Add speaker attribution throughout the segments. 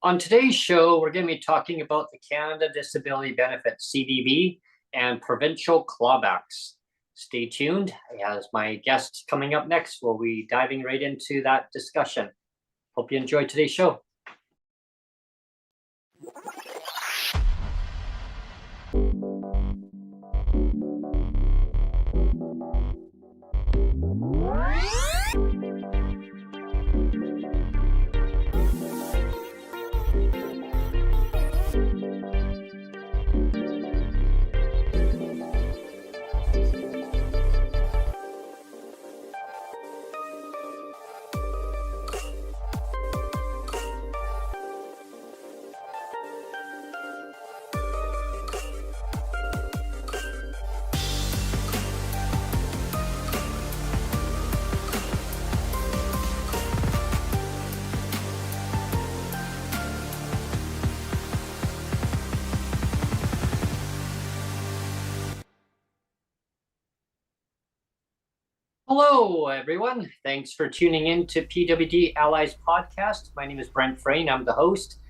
Speaker 1: On today's show, we're going to be talking about the Canada Disability Benefit, CDB, and provincial clawbacks. Stay tuned, as my guest coming up next will be diving right into that discussion. Hope you enjoyed today's show. Hello, everyone. Thanks for tuning in to PWD Allies podcast. My name is Brent Frayne. I'm the host.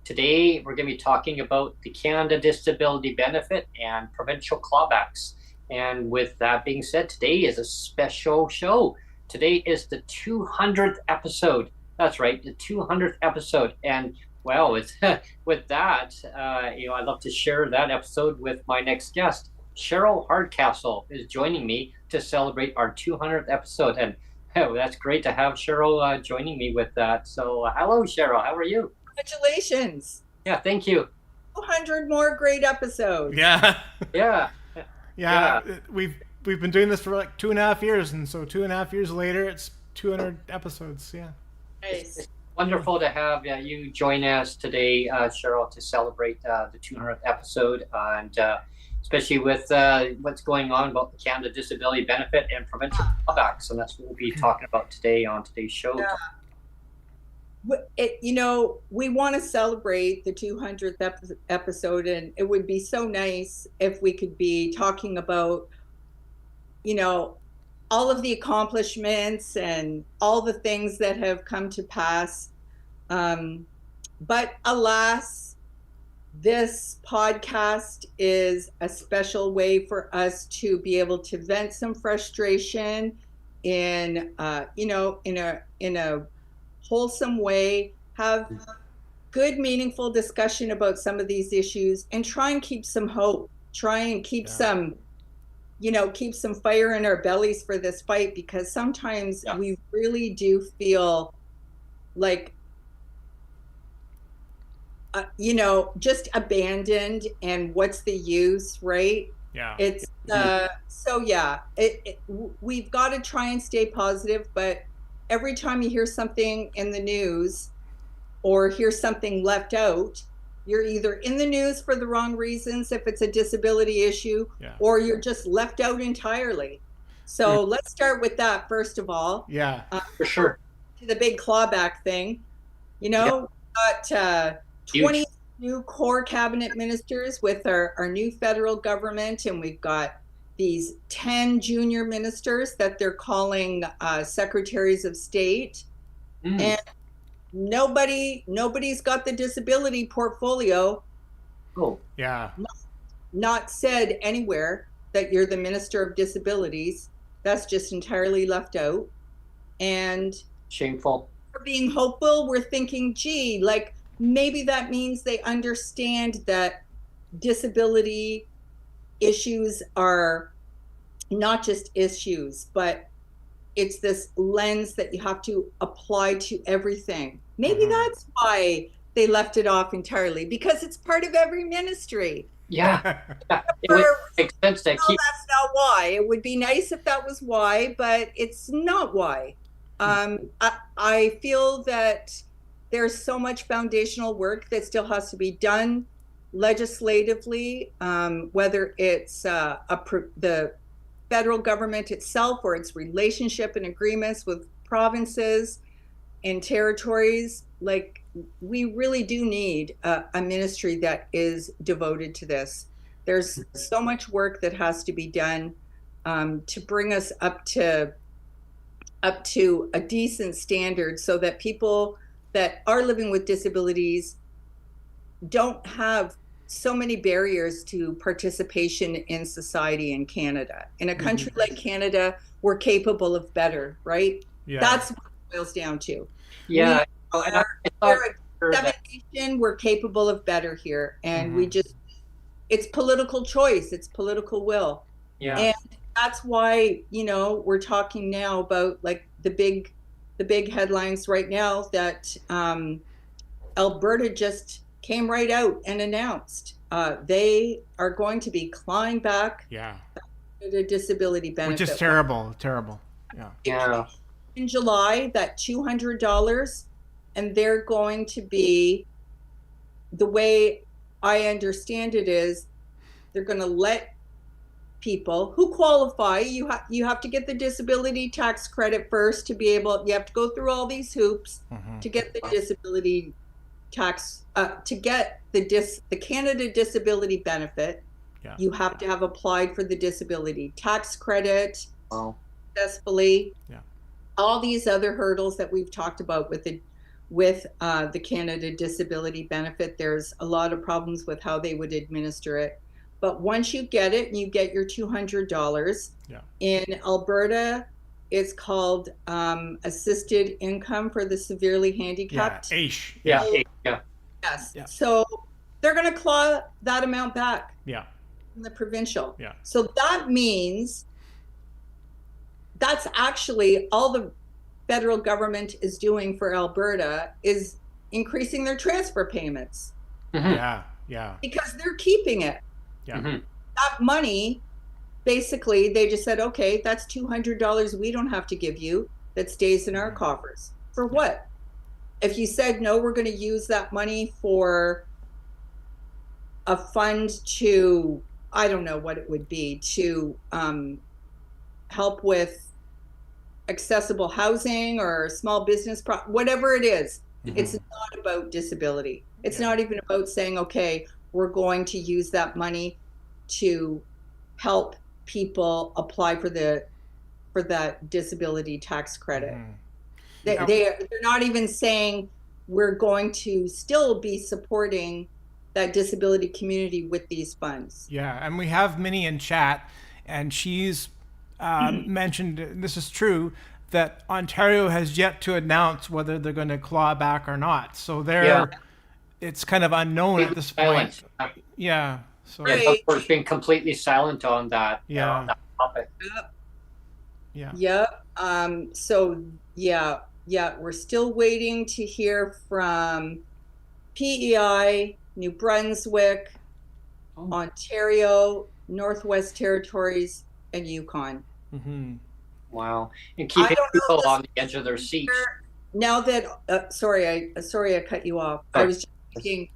Speaker 1: Today, we're going to be talking about the Canada Disability Benefit and provincial clawbacks. And with that being said, today is a special show. Today is the 200th episode. That's right, the 200th episode. And well, it's, with that, I'd love to share that episode with my next guest. Cheryl Hardcastle is joining me to celebrate our 200th episode, and that's great to have Cheryl joining me with that. So hello, Cheryl, how are you?
Speaker 2: Congratulations.
Speaker 1: Yeah, thank you.
Speaker 2: 200 more great episodes.
Speaker 3: Yeah.
Speaker 1: Yeah.
Speaker 3: We've been doing this for like 2.5 years, and so 2.5 years later, it's 200 episodes. Yeah.
Speaker 2: Nice.
Speaker 1: It's wonderful to have you join us today, Cheryl, to celebrate the 200th episode, and especially with what's going on about the Canada Disability Benefit and provincial clawbacks. And that's what we'll be talking about today on today's show.
Speaker 2: Yeah. We want to celebrate the 200th episode, and it would be so nice if we could be talking about, all of the accomplishments and all the things that have come to pass. But alas, this podcast is a special way for us to be able to vent some frustration in a wholesome way, have good, meaningful discussion about some of these issues, and try and keep some hope, try and keep some fire in our bellies for this fight, because sometimes we really do feel like just abandoned, and what's the use, right?
Speaker 3: Yeah.
Speaker 2: It's we've got to try and stay positive, but every time you hear something in the news or hear something left out, you're either in the news for the wrong reasons if it's a disability issue, or you're just left out entirely. So let's start with that first of all.
Speaker 3: Yeah,
Speaker 1: for sure.
Speaker 2: To the big clawback thing, we got 20 new core cabinet ministers with our new federal government, and we've got these 10 junior ministers that they're calling secretaries of state. And nobody's got the disability portfolio.
Speaker 1: Oh,
Speaker 3: yeah.
Speaker 2: Not said anywhere that you're the Minister of Disabilities. That's just entirely left out. And
Speaker 1: shameful.
Speaker 2: We're being hopeful. We're thinking, gee, maybe that means they understand that disability issues are not just issues, but it's this lens that you have to apply to everything. Maybe that's why they left it off entirely, because it's part of every ministry.
Speaker 1: Yeah. It would make sense to keep.
Speaker 2: That's not why. It would be nice if that was why, but it's not why. I feel that there's so much foundational work that still has to be done legislatively, whether it's the federal government itself or its relationship and agreements with provinces and territories. We really do need a ministry that is devoted to this. There's so much work that has to be done to bring us up to a decent standard, so that people that are living with disabilities don't have so many barriers to participation in society in Canada. In a country like Canada, we're capable of better, right?
Speaker 3: Yeah.
Speaker 2: That's what it boils down to.
Speaker 1: Yeah.
Speaker 2: We're a nation, we're capable of better here. And we just, it's political choice, it's political will.
Speaker 1: Yeah.
Speaker 2: And that's why, you know, we're talking now about like the big headlines right now that Alberta just came right out and announced they are going to be clawing back the disability benefit.
Speaker 3: Which is terrible.
Speaker 1: Yeah.
Speaker 2: In July, that $200, and they're going to be, the way I understand it is, they're going to let people who qualify, you have to get the disability tax credit first to be able, you have to go through all these hoops to get the disability tax, to get the Canada disability benefit. You have to have applied for the disability tax credit successfully. All these other hurdles that we've talked about with the Canada disability benefit, there's a lot of problems with how they would administer it. But once you get it and you get your $200, in Alberta, it's called assisted income for the severely handicapped.
Speaker 3: AISH.
Speaker 2: Yes. So they're going to claw that amount back. From the provincial. So that means that's actually all the federal government is doing for Alberta is increasing their transfer payments. Because they're keeping it. That money, basically, they just said, okay, that's $200 we don't have to give you, that stays in our coffers. For what? If you said, no, we're going to use that money for a fund to, I don't know what it would be, to help with accessible housing or small business, whatever it is, it's not about disability. It's not even about saying, okay, we're going to use that money to help people apply for that disability tax credit. They're not even saying we're going to still be supporting that disability community with these funds.
Speaker 3: And we have Minnie in chat, and she's mentioned, and this is true, that Ontario has yet to announce whether they're going to claw back or not. So it's kind of unknown at this point. So
Speaker 1: Alberta's been completely silent on that. On that topic.
Speaker 2: So we're still waiting to hear from PEI, New Brunswick, Ontario, Northwest Territories, and Yukon.
Speaker 1: Wow. And keeping people on the edge of their seats.
Speaker 2: Now that, sorry I cut you off. I was just thinking,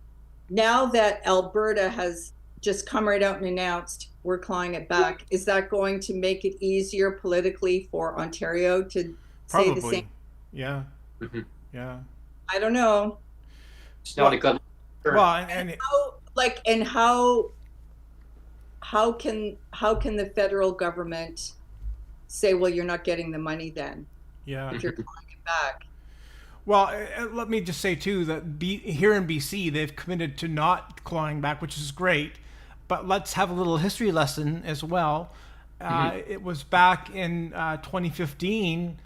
Speaker 2: now that Alberta has just come right out and announced we're clawing it back, is that going to make it easier politically for Ontario to say the same? I don't know.
Speaker 1: It's not a good.
Speaker 3: Well,
Speaker 2: how can the federal government say, well, you're not getting the money then if you're clawing it back?
Speaker 3: Well, let me just say too that here in BC they've committed to not clawing back, which is great. But let's have a little history lesson as well. It was back in 2015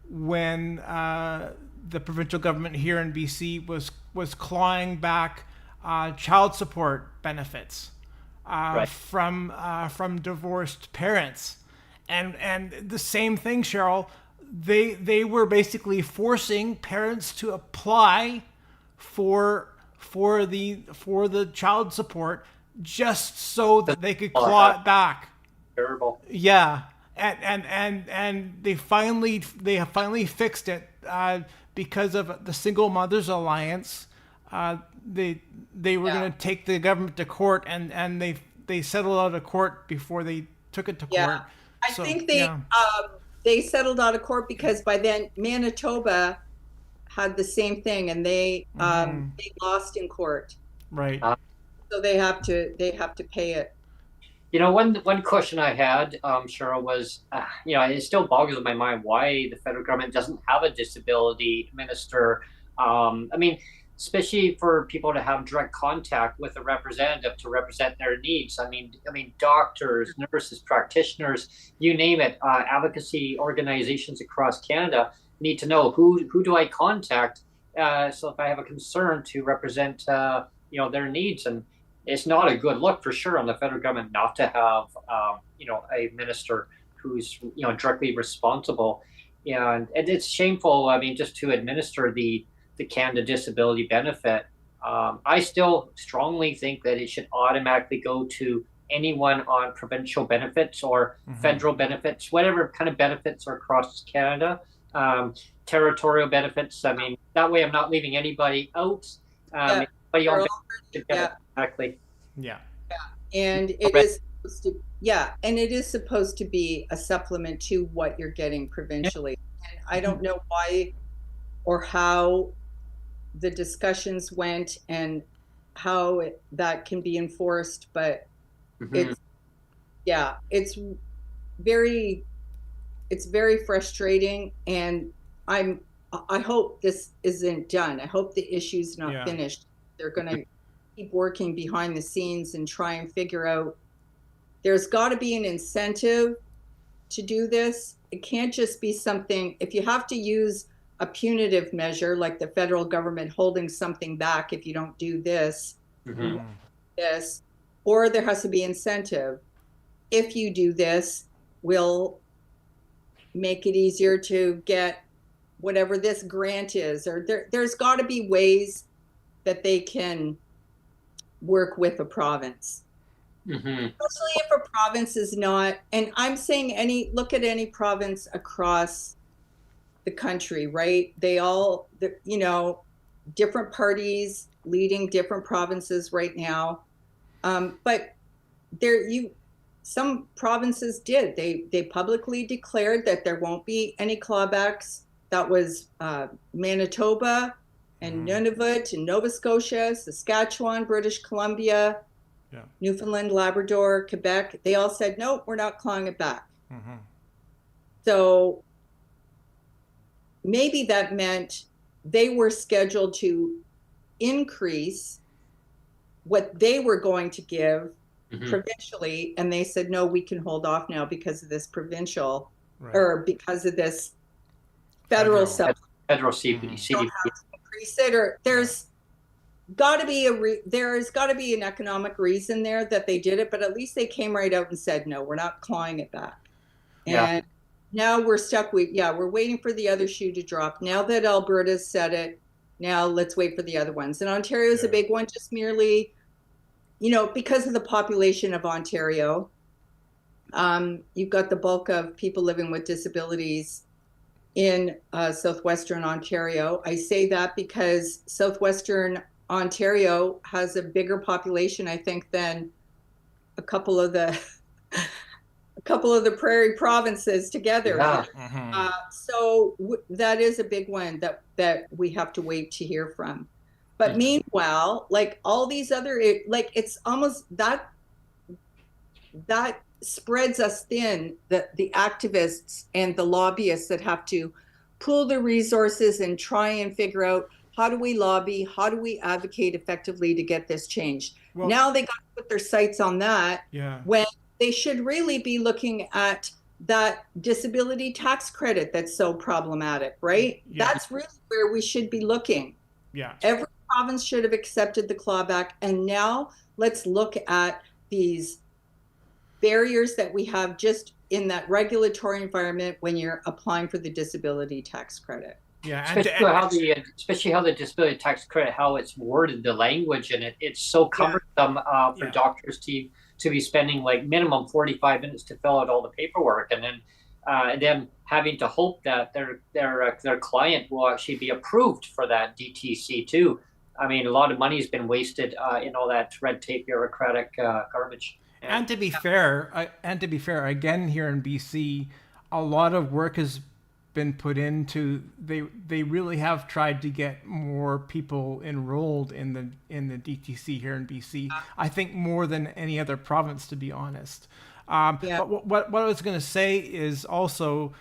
Speaker 3: when the provincial government here in BC was clawing back child support benefits from divorced parents, and the same thing, Cheryl. They were basically forcing parents to apply for the child support just so that they could claw it back.
Speaker 1: Terrible.
Speaker 3: And they finally fixed it because of the Single Mothers Alliance. They were going to take the government to court, and they settled out of court before they took it to court.
Speaker 2: I think they settled out of court because by then Manitoba had the same thing, and they lost in court.
Speaker 3: Right.
Speaker 2: So they have to pay it.
Speaker 1: You know, one question I had, Cheryl, was, it still boggles my mind why the federal government doesn't have a disability minister. I mean, especially for people to have direct contact with a representative to represent their needs. I mean, doctors, nurses, practitioners, you name it, advocacy organizations across Canada need to know who do I contact. So if I have a concern to represent, their needs, and it's not a good look for sure on the federal government not to have, a minister who's directly responsible, and it's shameful. I mean, just to administer the Canada Disability Benefit. I still strongly think that it should automatically go to anyone on provincial benefits or federal benefits, whatever kind of benefits are across Canada. Territorial benefits. I mean, that way I'm not leaving anybody out. Anybody on benefits, exactly.
Speaker 3: Yeah.
Speaker 2: And it is supposed to, and it is supposed to be a supplement to what you're getting provincially. And I don't know why or how the discussions went and how that can be enforced, but it's very frustrating, and I hope this isn't done. I hope the issue's not finished. They're going to keep working behind the scenes and try and figure out. There's got to be an incentive to do this. It can't just be something, if you have to use a punitive measure like the federal government holding something back if you don't do this, or there has to be incentive. If you do this, we'll make it easier to get whatever this grant is, or there's got to be ways that they can work with a province. Especially if a province is not, and I'm saying look at any province across the country, right? They all, different parties leading different provinces right now. But some provinces did. They publicly declared that there won't be any clawbacks. That was Manitoba and Nunavut and Nova Scotia, Saskatchewan, British Columbia, Newfoundland, Labrador, Quebec. They all said, no, we're not clawing it back. So maybe that meant they were scheduled to increase what they were going to give provincially, and they said, no, we can hold off now because of this provincial, or because of this federal
Speaker 1: CPD.
Speaker 2: Don't have to increase it, or there's got to be an economic reason there that they did it, but at least they came right out and said, no, we're not clawing it back. And now we're stuck with, we're waiting for the other shoe to drop. Now that Alberta's said it, now let's wait for the other ones. And Ontario's a big one, just merely, because of the population of Ontario. You've got the bulk of people living with disabilities in southwestern Ontario. I say that because southwestern Ontario has a bigger population, I think, than a couple of the prairie provinces together. So that is a big one that we have to wait to hear from. But meanwhile, like all these other, it's almost that spreads us thin, the activists and the lobbyists that have to pool their resources and try and figure out, how do we lobby? How do we advocate effectively to get this changed? Well, now they got to put their sights on that, when they should really be looking at that disability tax credit that's so problematic, right? That's really where we should be looking. Every province should have accepted the clawback, and now let's look at these barriers that we have just in that regulatory environment when you're applying for the disability tax credit.
Speaker 1: Especially how the disability tax credit, how it's worded, the language in it, it's so cumbersome for doctors to be spending like minimum 45 minutes to fill out all the paperwork, and then having to hope that their client will actually be approved for that DTC too. I mean, a lot of money has been wasted in all that red tape, bureaucratic garbage.
Speaker 3: And to be fair, again here in BC, a lot of work has been put into. They really have tried to get more people enrolled in the DTC here in BC. I think more than any other province, to be honest. But what I was going to say is also,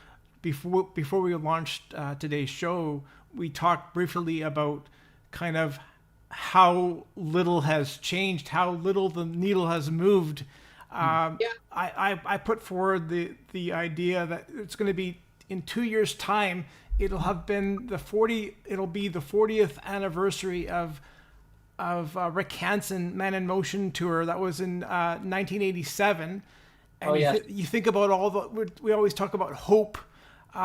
Speaker 3: before we launched today's show, we talked briefly about kind of how little has changed, how little the needle has moved. I put forward the idea that it's going to be in 2 years' time. It'll be the 40th anniversary of Rick Hansen Man in Motion tour. That was in 1987. And you think about we always talk about hope.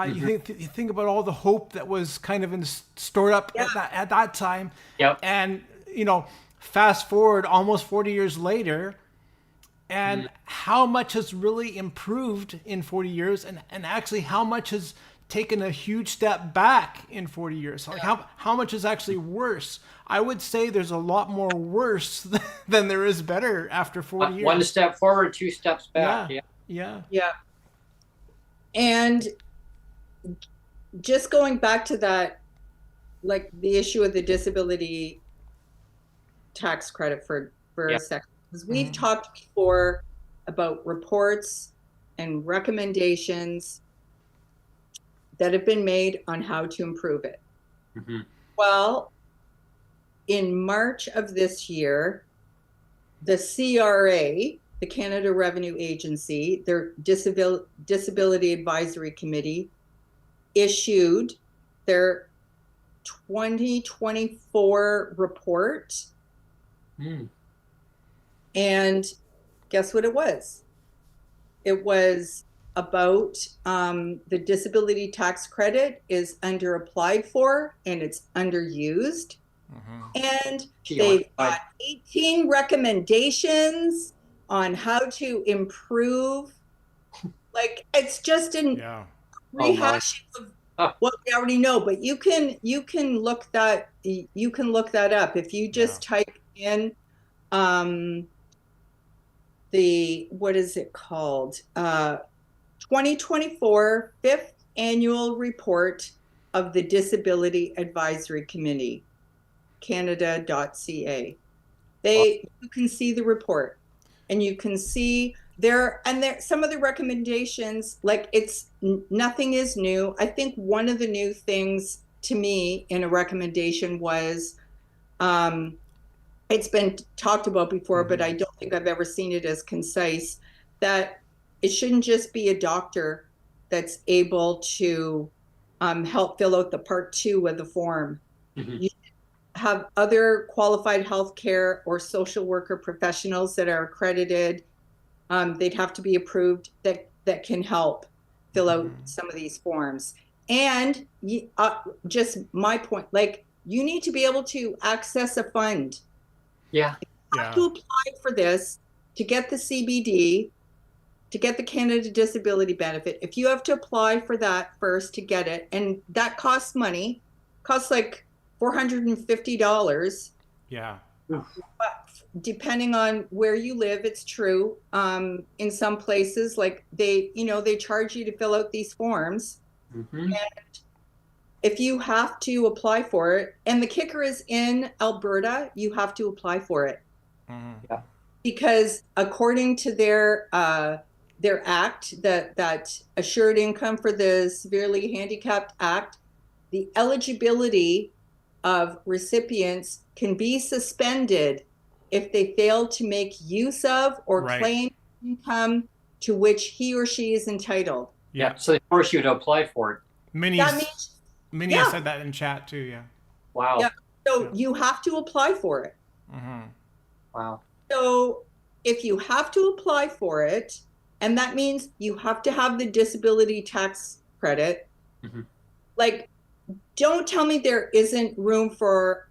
Speaker 3: You think about all the hope that was kind of stored up at that time.
Speaker 1: Yep.
Speaker 3: And, fast forward almost 40 years later, and how much has really improved in 40 years, and actually how much has taken a huge step back in 40 years. Like how much is actually worse? I would say there's a lot more worse than there is better after 40 years.
Speaker 1: One step forward, two steps back.
Speaker 3: Yeah.
Speaker 2: And just going back to that, like the issue of the disability tax credit for a second, because we've talked before about reports and recommendations that have been made on how to improve it. Well, in March of this year, the CRA, the Canada Revenue Agency, their Disability Advisory Committee, issued their 2024 report. And guess what it was? It was about the disability tax credit is under applied for and it's underused. And they've got 18 recommendations on how to improve. Like, it's just a rehashing of what we already know, but you can look that up if you just type in what is it called? 2024 5th Annual Report of the Disability Advisory Committee, Canada.ca. You can see the report, and you can see there some of the recommendations, like nothing is new. I think one of the new things to me in a recommendation was, it's been talked about before, but I don't think I've ever seen it as concise, that it shouldn't just be a doctor that's able to help fill out the part 2 of the form. You should have other qualified healthcare or social worker professionals that are accredited. They'd have to be approved that can help fill out some of these forms. And just my point, like, you need to be able to access a fund. You have to apply for this to get the CBD, to get the Canada Disability Benefit. If you have to apply for that first to get it, and that costs money, costs like $450. But depending on where you live, it's true. In some places, like they charge you to fill out these forms. And if you have to apply for it, and the kicker is in Alberta, you have to apply for it. Because according to their act, that Assured Income for the Severely Handicapped Act, the eligibility of recipients can be suspended if they fail to make use of or claim income to which he or she is entitled.
Speaker 1: So they force you to apply for it.
Speaker 3: Minnie said that in chat too.
Speaker 1: Wow.
Speaker 2: So you have to apply for it.
Speaker 1: Wow.
Speaker 2: So if you have to apply for it, and that means you have to have the disability tax credit, like, don't tell me there isn't room for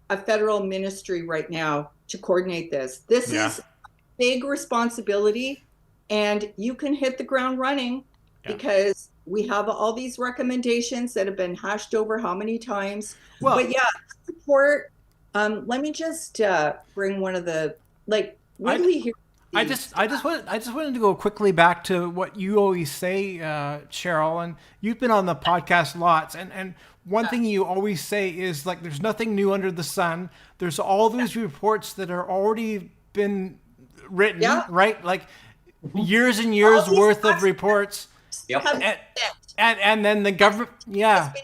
Speaker 2: a federal ministry right now to coordinate this. This is a big responsibility, and you can hit the ground running because we have all these recommendations that have been hashed over how many times. But support. Let me just bring one of the, like, when we hear.
Speaker 3: I just wanted to go quickly back to what you always say, Cheryl, and you've been on the podcast lots, and one thing you always say is, like, there's nothing new under the sun. There's all these reports that are already been written, right? Like years and years worth of reports. And then the government,
Speaker 2: It's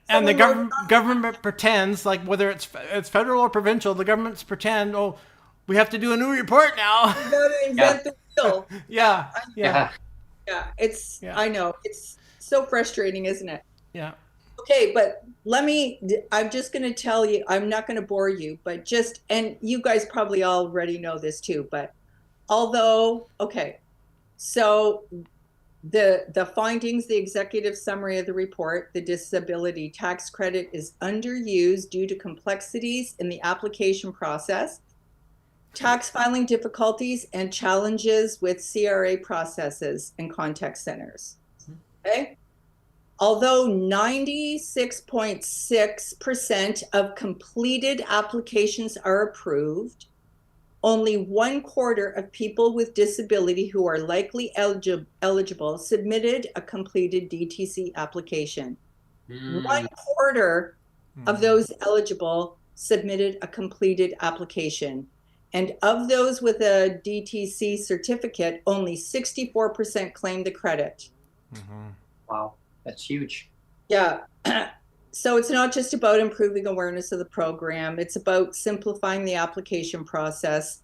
Speaker 3: And the government pretends, like whether it's federal or provincial, the governments pretend, oh, we have to do a new report now.
Speaker 2: You got to invent the wheel.
Speaker 3: Yeah.
Speaker 2: I know. It's so frustrating, isn't it?
Speaker 3: Yeah.
Speaker 2: Okay, but I'm just going to tell you, I'm not going to bore you, but and you guys probably already know this too, but so the findings, the executive summary of the report, the disability tax credit is underused due to complexities in the application process, tax filing difficulties, and challenges with CRA processes and contact centers. Okay? Although 96.6% of completed applications are approved, only 1/4 of people with disability who are likely eligible submitted a completed DTC application. 1/4 of those eligible submitted a completed application. And of those with a DTC certificate, only 64% claimed the credit.
Speaker 1: Wow, that's huge.
Speaker 2: Yeah. So it's not just about improving awareness of the program. It's about simplifying the application process.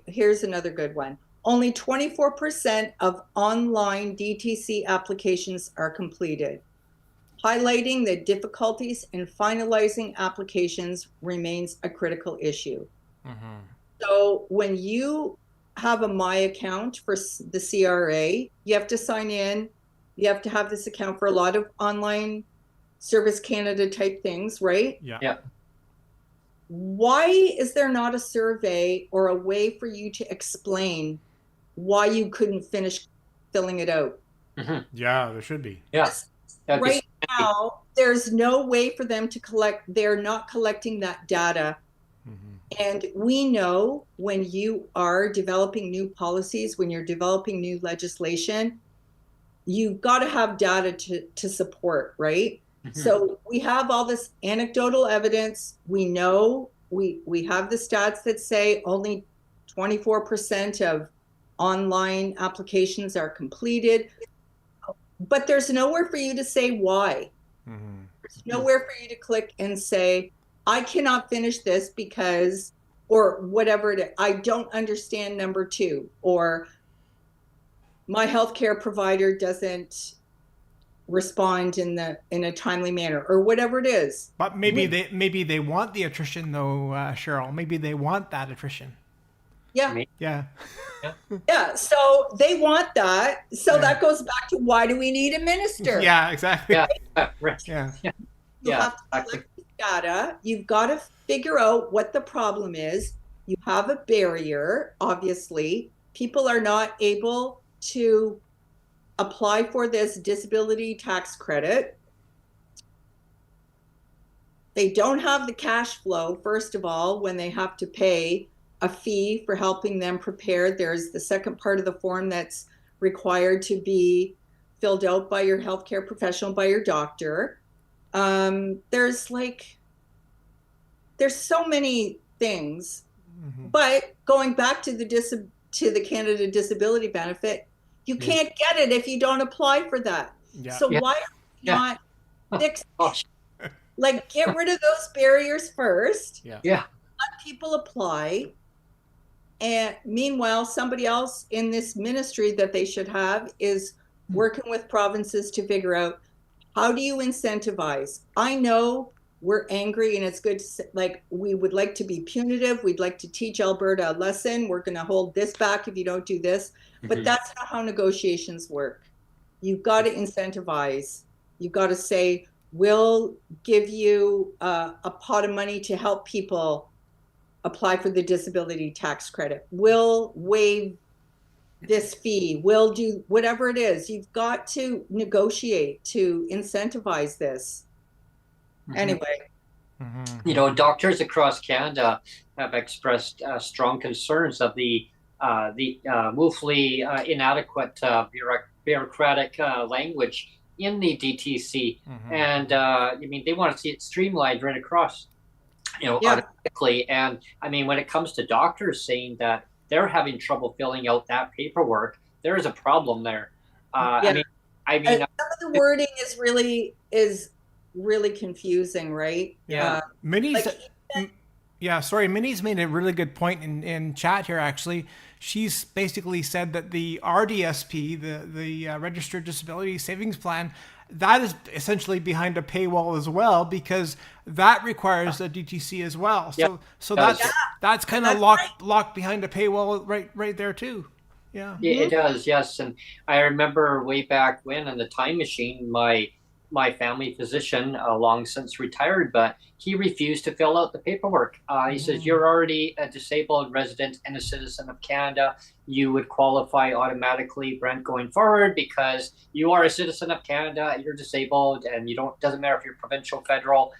Speaker 2: Here's another good one. Only 24% of online DTC applications are completed, highlighting that difficulties in finalizing applications remains a critical issue. So when you have a My account for the CRA, you have to sign in. You have to have this account for a lot of online Service Canada type things, right?
Speaker 3: Yeah.
Speaker 2: Why is there not a survey or a way for you to explain why you couldn't finish filling it out?
Speaker 3: Yeah, there should be.
Speaker 1: Yeah.
Speaker 2: Right now, there's no way for them to collect. They're not collecting that data. And we know when you are developing new policies, when you're developing new legislation, you've got to have data to support, right? So we have all this anecdotal evidence. We know we have the stats that say only 24% of online applications are completed, but there's nowhere for you to say why. There's nowhere for you to click and say, I cannot finish this because, or whatever it is, I don't understand number 2, or my healthcare provider doesn't respond in a timely manner, or whatever it is.
Speaker 3: But maybe they want the attrition though, Cheryl. Maybe they want that attrition.
Speaker 2: Yeah.
Speaker 3: Yeah.
Speaker 2: So they want that. So that goes back to, why do we need a minister?
Speaker 3: Yeah, exactly.
Speaker 1: Yeah.
Speaker 2: You have to collect data. You've got to figure out what the problem is. You have a barrier, obviously. People are not able to apply for this disability tax credit. They don't have the cash flow, first of all, when they have to pay a fee for helping them prepare. There's the second part of the form that's required to be filled out by your healthcare professional, by your doctor. There's so many things, but going back to the Canada Disability Benefit, you can't get it if you don't apply for that. So why are we not fixing it? Like, get rid of those barriers first. Let people apply. And meanwhile, somebody else in this ministry that they should have is working with provinces to figure out, how do you incentivize? I know we're angry, and it's good to, we would like to be punitive. We'd like to teach Alberta a lesson. We're going to hold this back if you don't do this. But that's not how negotiations work. You've got to incentivize. You've got to say, we'll give you a pot of money to help people apply for the disability tax credit. We'll waive this fee. We'll do whatever it is. You've got to negotiate to incentivize this. Anyway.
Speaker 1: You know, doctors across Canada have expressed strong concerns of the woefully inadequate bureaucratic language in the DTC, and I mean, they want to see it streamlined right across, automatically. And I mean, when it comes to doctors saying that they're having trouble filling out that paperwork, there is a problem there.
Speaker 2: Yeah.
Speaker 1: I mean,
Speaker 2: some of the wording is really confusing, right?
Speaker 3: Yeah. Minnie's,
Speaker 2: like,
Speaker 3: Minnie's made a really good point in chat here, actually. She's basically said that the RDSP, the Registered Disability Savings Plan, that is essentially behind a paywall as well, because that requires a DTC as well. So that's kind of locked behind a paywall right there too. Yeah.
Speaker 1: It does, yes. And I remember way back when in the time machine, my family physician, long since retired, but he refused to fill out the paperwork. He says, you're already a disabled resident and a citizen of Canada. You would qualify automatically, Brent, going forward, because you are a citizen of Canada, you're disabled, and doesn't matter if you're provincial, federal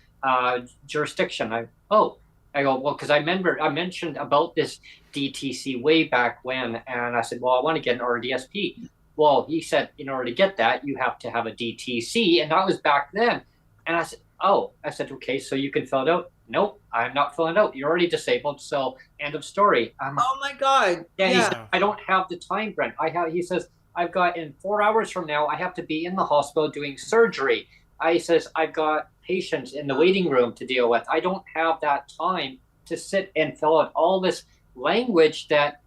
Speaker 1: jurisdiction. I go, well, because I mentioned about this DTC way back when, and I said, well, I want to get an RDSP. Well, he said, in order to get that, you have to have a DTC. And that was back then. And I said, okay, so you can fill it out. Nope, I'm not filling it out. You're already disabled. So end of story.
Speaker 2: Oh my God.
Speaker 1: Yeah. He said, I don't have the time, Brent. He says, I've got in 4 hours from now, I have to be in the hospital doing surgery. He says, I've got patients in the waiting room to deal with. I don't have that time to sit and fill out all this language that,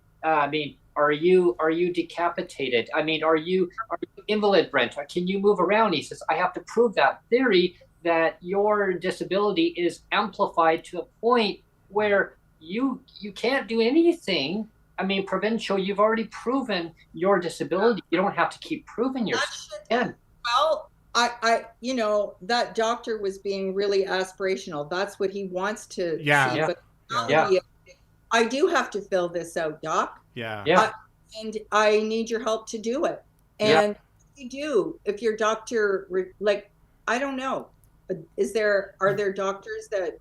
Speaker 1: are you decapitated? Are you invalid, Brent? Can you move around? He says, I have to prove that theory that your disability is amplified to a point where you can't do anything. Provincial, you've already proven your disability. You don't have to keep proving yourself again.
Speaker 2: Well, I that doctor was being really aspirational. That's what he wants to see. But I do have to fill this out, Doc.
Speaker 3: Yeah.
Speaker 2: And I need your help to do it. And you do, if your doctor, I don't know, are there doctors that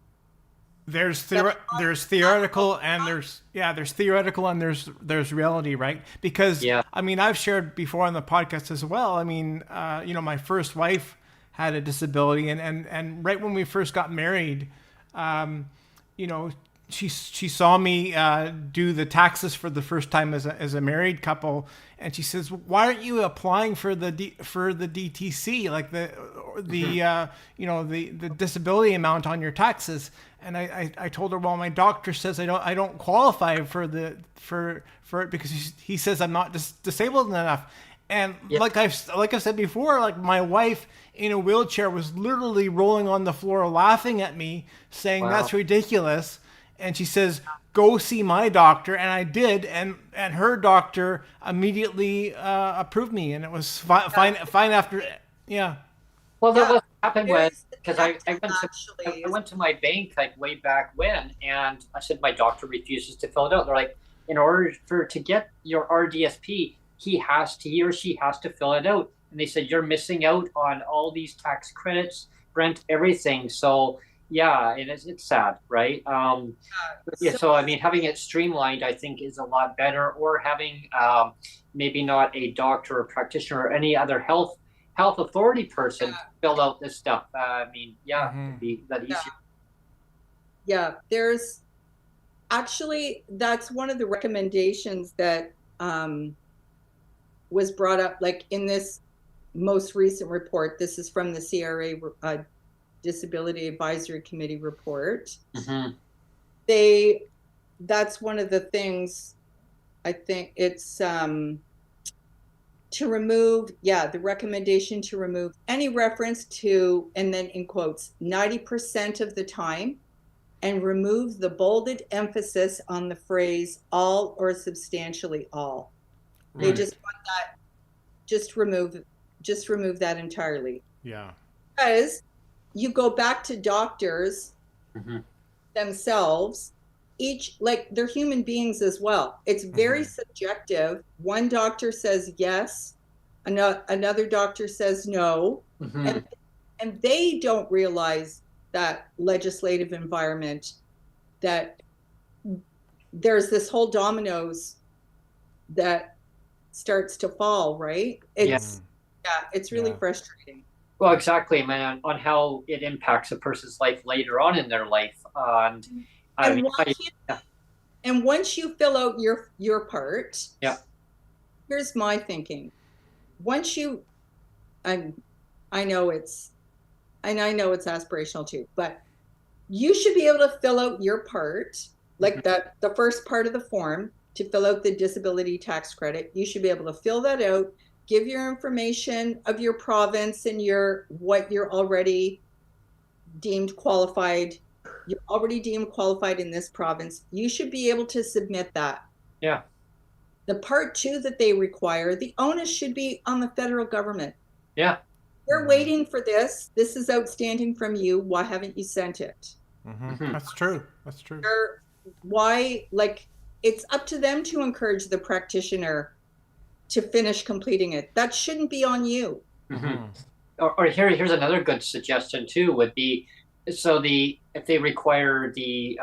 Speaker 3: there's theoretical and there's reality, right? Because I've shared before on the podcast as well. My first wife had a disability, and right when we first got married, she saw me do the taxes for the first time as a married couple, and she says, "Why aren't you applying for the DTC, like the disability amount on your taxes?" And I told her, "Well, my doctor says I don't qualify for it because he says I'm not disabled enough." And like I've said before, like my wife in a wheelchair was literally rolling on the floor laughing at me, saying, "That's ridiculous." And she says, "Go see my doctor," and I did, and her doctor immediately approved me, and it was fine after. Yeah.
Speaker 1: Well, that what happened was, because I went to my bank like way back when, and I said my doctor refuses to fill it out. They're like, in order to get your RDSP, he or she has to fill it out, and they said you're missing out on all these tax credits, rent, everything. So. Yeah, it's sad, right? So having it streamlined, I think, is a lot better. Or having maybe not a doctor or practitioner or any other health authority person fill out this stuff. It'd be that easier.
Speaker 2: Yeah, there's actually, that's one of the recommendations that was brought up, like in this most recent report. This is from the CRA Disability Advisory Committee report. That's one of the things, I think it's to remove, the recommendation to remove any reference to, and then in quotes, 90% of the time, and remove the bolded emphasis on the phrase all or substantially all. Right. They just want that, just remove that entirely.
Speaker 3: Yeah.
Speaker 2: Because you go back to doctors themselves, they're human beings as well. It's very subjective. One doctor says yes, another doctor says no, and they don't realize that legislative environment, that there's this whole dominoes that starts to fall, right? It's really frustrating.
Speaker 1: Well, exactly, man, on how it impacts a person's life later on in their life.
Speaker 2: And once you fill out your part, here's my thinking. Once you, I know it's, and I know it's aspirational too, but you should be able to fill out your part, like that, the first part of the form to fill out the disability tax credit. You should be able to fill that out, give your information of your province and what you're already deemed qualified. You're already deemed qualified in this province. You should be able to submit that.
Speaker 1: Yeah.
Speaker 2: The part 2 that they require, the onus should be on the federal government.
Speaker 1: Yeah.
Speaker 2: We're waiting for this. This is outstanding from you. Why haven't you sent it?
Speaker 3: That's true. That's true.
Speaker 2: Why, like, it's up to them to encourage the practitioner to finish completing it. That shouldn't be on you.
Speaker 1: Or here's another good suggestion too, would be, so if they require the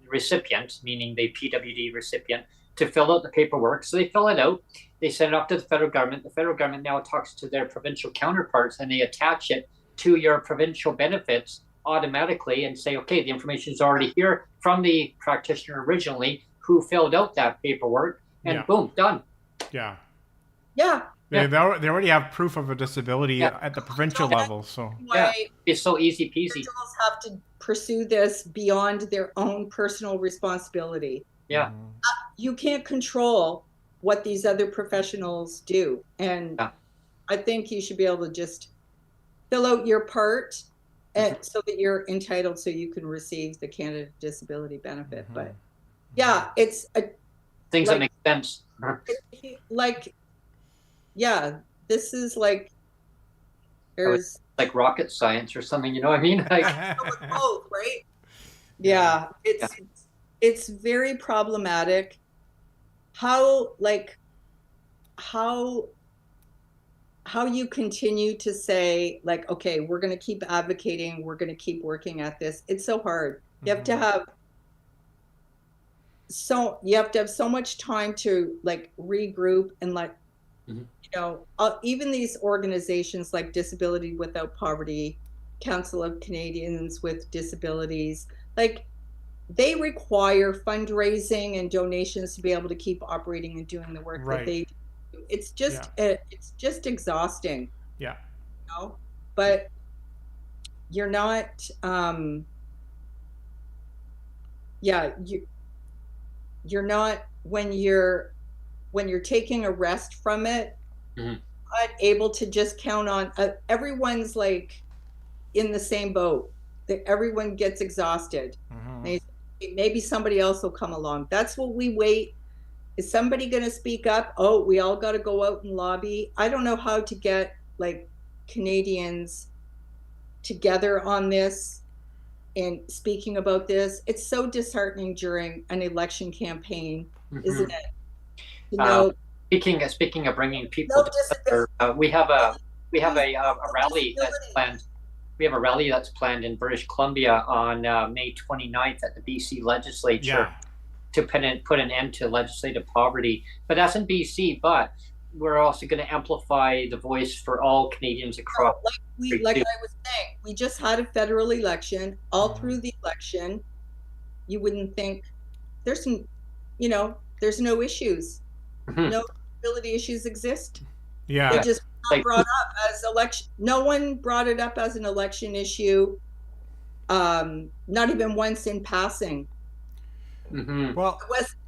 Speaker 1: recipient, meaning the PWD recipient, to fill out the paperwork, so they fill it out, they send it off to the federal government. The federal government now talks to their provincial counterparts and they attach it to your provincial benefits automatically and say, okay, the information is already here from the practitioner originally who filled out that paperwork, and boom, done.
Speaker 3: Yeah.
Speaker 2: Yeah.
Speaker 3: They already have proof of a disability at the provincial level, so
Speaker 1: it's so easy peasy.
Speaker 2: Individuals have to pursue this beyond their own personal responsibility.
Speaker 1: Yeah.
Speaker 2: You can't control what these other professionals do, and I think you should be able to just fill out your part, and so that you're entitled, so you can receive the Canada Disability Benefit. But yeah, it's
Speaker 1: things that make sense.
Speaker 2: Like, yeah, this is like, there's
Speaker 1: like rocket science or something, you know what I mean? Like
Speaker 2: both, right? Yeah, it's very problematic. How you continue to say, like, okay, we're going to keep advocating, we're going to keep working at this. It's so hard. You have to have so much time to like regroup and like, you know, even these organizations like Disability Without Poverty, Council of Canadians with Disabilities, like, they require fundraising and donations to be able to keep operating and doing the work that they do. It's just it's just exhausting.
Speaker 3: Yeah.
Speaker 2: You know? But you're not you're not, when you're taking a rest from it, not able to just count on everyone's like in the same boat, that everyone gets exhausted. Maybe somebody else will come along. That's what we wait. Is somebody going to speak up? Oh, we all got to go out and lobby. I don't know how to get like Canadians together on this and speaking about this. It's so disheartening during an election campaign, isn't it? You know,
Speaker 1: speaking of bringing people together, we have a rally that's planned. We have a rally that's planned in British Columbia on May 29th at the BC Legislature to put an end to legislative poverty. But that's in BC, but we're also going to amplify the voice for all Canadians across.
Speaker 2: Like I was saying, we just had a federal election. All through the election, you wouldn't think there's no issues. No disability issues exist.
Speaker 3: Yeah.
Speaker 2: They just not brought up as election. No one brought it up as an election issue. Not even once in passing.
Speaker 3: Well,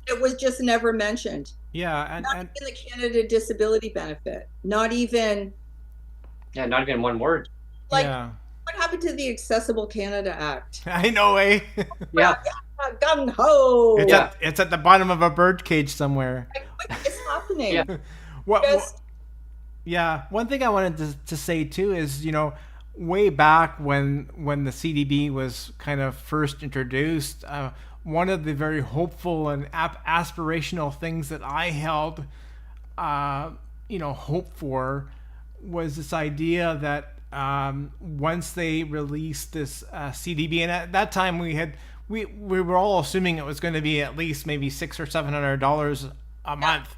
Speaker 2: it was just never mentioned.
Speaker 3: Yeah,
Speaker 2: and even the Canada Disability Benefit. Not even
Speaker 1: one word.
Speaker 2: Like, what happened to the Accessible Canada Act?
Speaker 3: I know, eh?
Speaker 2: Gung ho.
Speaker 3: It's at the bottom of a bird cage somewhere.
Speaker 2: What is happening?
Speaker 3: One thing I wanted to say too is, you know, way back when the CDB was kind of first introduced, one of the very hopeful and aspirational things that I held, hope for, was this idea that once they released this CDB, and at that time we were all assuming it was going to be at least maybe $600 or $700 a month.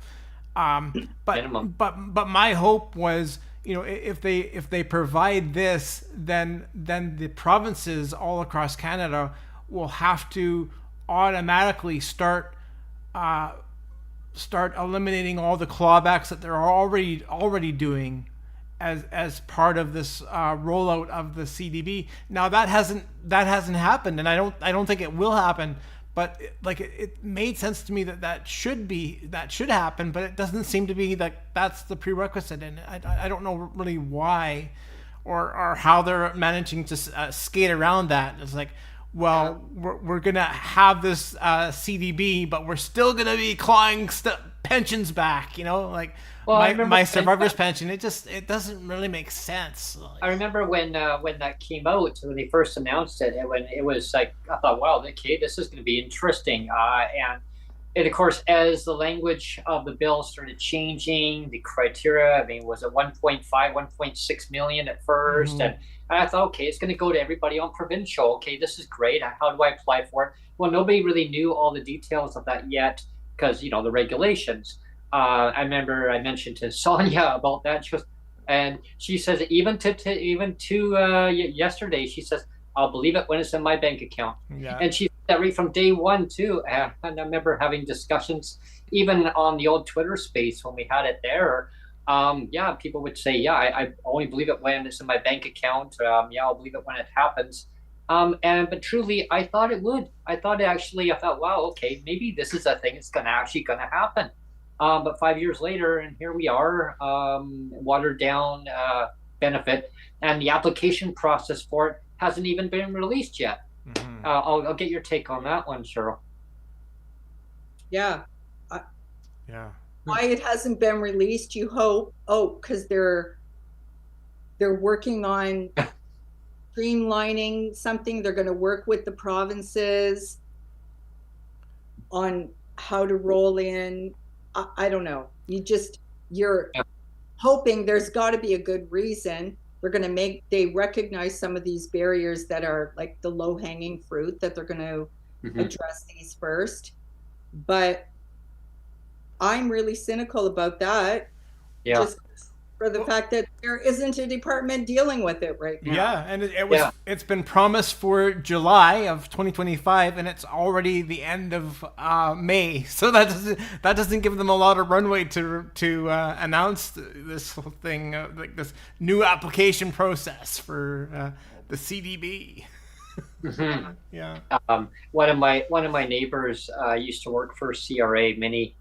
Speaker 3: But my hope was, you know, if they provide this, then the provinces all across Canada will have to automatically start start eliminating all the clawbacks that they're already doing as part of this rollout of the CDB. Now that hasn't happened, and I don't think it will happen. But it made sense to me that should happen, but it doesn't seem to be that's the prerequisite, and I don't know really why, or how they're managing to skate around that. It's like, well, we're gonna have this CDB, but we're still gonna be clawing pensions back, my survivor's pension. It doesn't really make sense.
Speaker 1: I remember when that came out, when they first announced it, and when it was like, I thought, wow, okay, this is going to be interesting. And of course, as the language of the bill started changing, the criteria, I mean, was it 1.5, 1.6 million at first? Mm-hmm. And I thought, okay, it's going to go to everybody on provincial. Okay, this is great. How do I apply for it? Well, nobody really knew all the details of that yet because, the regulations. I remember I mentioned to Sonia about that. She says, even to yesterday, she says, I'll believe it when it's in my bank account. Yeah. And she said that right from day one too. And I remember having discussions even on the old Twitter space when we had it there. People would say, I only believe it when it's in my bank account. I'll believe it when it happens. But truly, I thought it would. I thought, wow, okay, maybe this is a thing. It's actually going to happen. But 5 years later, and here we are, watered down benefit, and the application process for it hasn't even been released yet. Mm-hmm. I'll get your take on that one, Cheryl.
Speaker 2: Yeah. Why it hasn't been released? You hope? Oh, because they're working on streamlining something. They're going to work with the provinces on how to roll in. I don't know. You're hoping. There's got to be a good reason. They recognize some of these barriers that are like the low hanging fruit, that they're going to mm-hmm. address these first. But I'm really cynical about that. Yeah. Just for the fact that there isn't a department dealing with it right now.
Speaker 3: Yeah, and it's been promised for July of 2025, and it's already the end of May. So that doesn't give them a lot of runway to announce this whole thing, like this new application process for the CDB.
Speaker 1: Mm-hmm. Yeah. One of my neighbors used to work for CRA many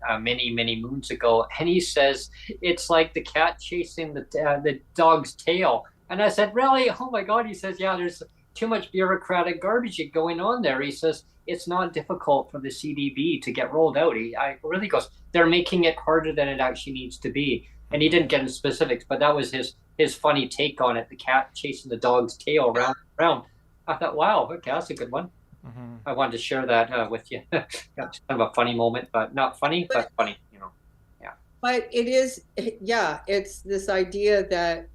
Speaker 1: moons ago, and he says it's like the cat chasing the dog's tail. And I said, really? Oh my God. He says, yeah, there's too much bureaucratic garbage going on there. He says it's not difficult for the CDB to get rolled out. He really goes, they're making it harder than it actually needs to be. And he didn't get into specifics, but that was his funny take on it. The cat chasing the dog's tail round and round. I thought, wow, okay, that's a good one. Mm-hmm. I wanted to share that with you. It's kind of a funny moment, but not funny, but funny, Yeah.
Speaker 2: But it is, it's this idea that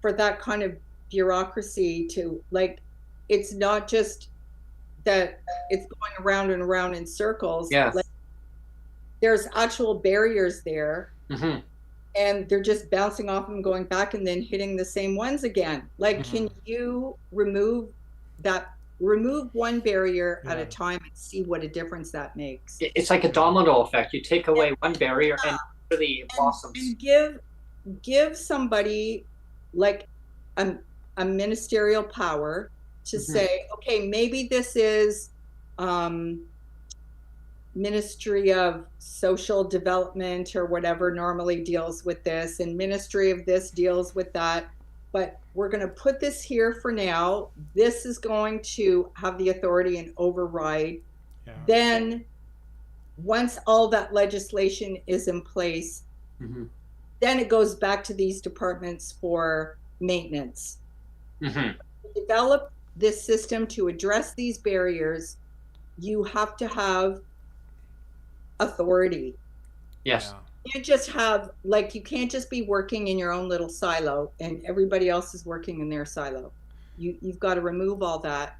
Speaker 2: for that kind of bureaucracy to, it's not just that it's going around and around in circles.
Speaker 1: Yeah.
Speaker 2: There's actual barriers there.
Speaker 1: Mm-hmm.
Speaker 2: And they're just bouncing off and going back and then hitting the same ones again. Mm-hmm. Can you remove one barrier at a time and see what a difference that makes?
Speaker 1: It's like a domino effect. You take away one barrier and it really blossoms.
Speaker 2: And give somebody a ministerial power to mm-hmm. say, okay, maybe this is Ministry of Social Development or whatever normally deals with this, and Ministry of this deals with that, but we're going to put this here for now. This is going to have the authority and override. Yeah. Then once all that legislation is in place, mm-hmm. then it goes back to these departments for maintenance. Mm-hmm. To develop this system to address these barriers, you have to have authority.
Speaker 1: Yes.
Speaker 2: You just have, you can't just be working in your own little silo and everybody else is working in their silo. You've got to remove all that.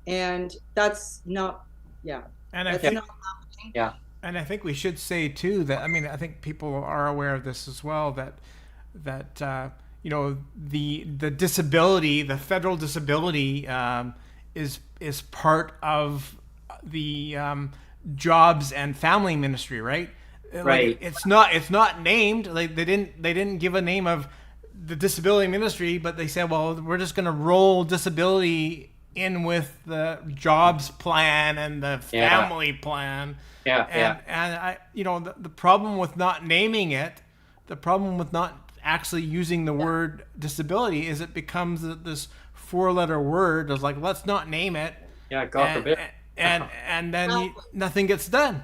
Speaker 2: And that's not,
Speaker 3: And I think, and I think we should say too that, I think people are aware of this as well, that the disability, the federal disability is part of the jobs and family ministry, right?
Speaker 1: Right.
Speaker 3: Like, it's not named. Like they didn't give a name of the disability ministry, but they said, well, we're just going to roll disability in with the jobs plan and the family plan. And I, the problem with not naming it, the problem with not actually using the word disability is it becomes this 4-letter word. It's like, let's not name it.
Speaker 1: Yeah, God forbid.
Speaker 3: And then nothing gets done.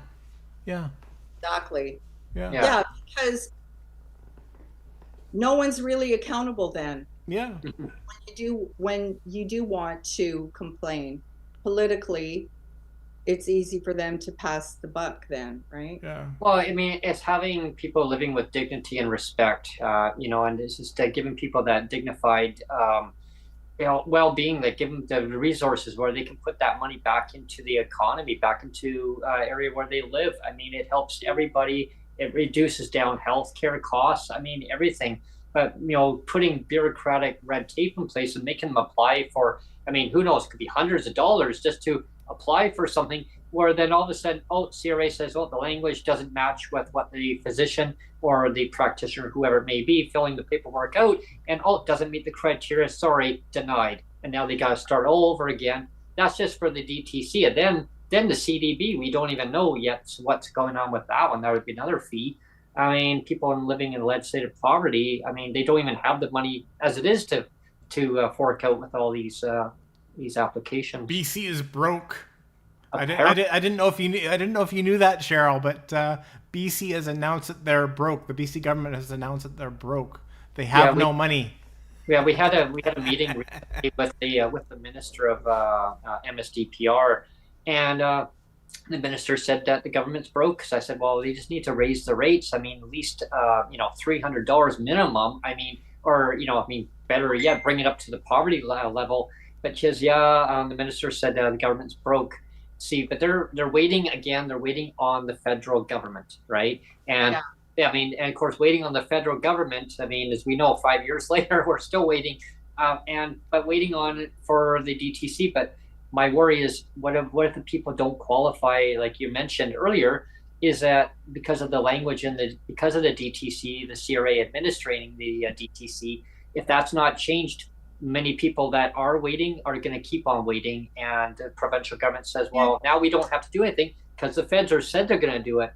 Speaker 3: Yeah.
Speaker 2: Exactly.
Speaker 3: Yeah.
Speaker 2: Because no one's really accountable then.
Speaker 3: Yeah.
Speaker 2: When you do want to complain politically, it's easy for them to pass the buck then, right?
Speaker 3: Yeah.
Speaker 1: Well, I mean, it's having people living with dignity and respect, and it's just giving people that dignified, well-being, that give them the resources where they can put that money back into the economy, back into area where they live. I mean, it helps everybody. It reduces down healthcare costs. I mean, everything. But, putting bureaucratic red tape in place and making them apply for, I mean, who knows, it could be hundreds of dollars just to apply for something, where then all of a sudden, CRA says, the language doesn't match with what the physician or the practitioner, whoever it may be, filling the paperwork out, and it doesn't meet the criteria, sorry, denied. And now they got to start all over again. That's just for the DTC. And then the CDB, we don't even know yet what's going on with that one. That would be another fee. I mean, people living in legislative poverty, I mean, they don't even have the money as it is to fork out with all these applications.
Speaker 3: BC is broke. I didn't know if you knew. I didn't know if you knew that, Cheryl. But BC has announced that they're broke. The BC government has announced that they're broke. They have no money.
Speaker 1: Yeah, we had a meeting with the minister of MSDPR, and the minister said that the government's broke. So I said, well, they just need to raise the rates. I mean, at least $300 minimum. I mean, or better yet, bring it up to the poverty level. But the minister said the government's broke. See, but they're waiting again. They're waiting on the federal government, right? And I mean, and of course, waiting on the federal government. I mean, as we know, 5 years later, we're still waiting, but waiting on it for the DTC. But my worry is, what if the people don't qualify, like you mentioned earlier? Is that because of the language and because of the DTC, the CRA administrating the DTC? If that's not changed, many people that are waiting are going to keep on waiting, and the provincial government says, well, now we don't have to do anything because the feds are said they're going to do it.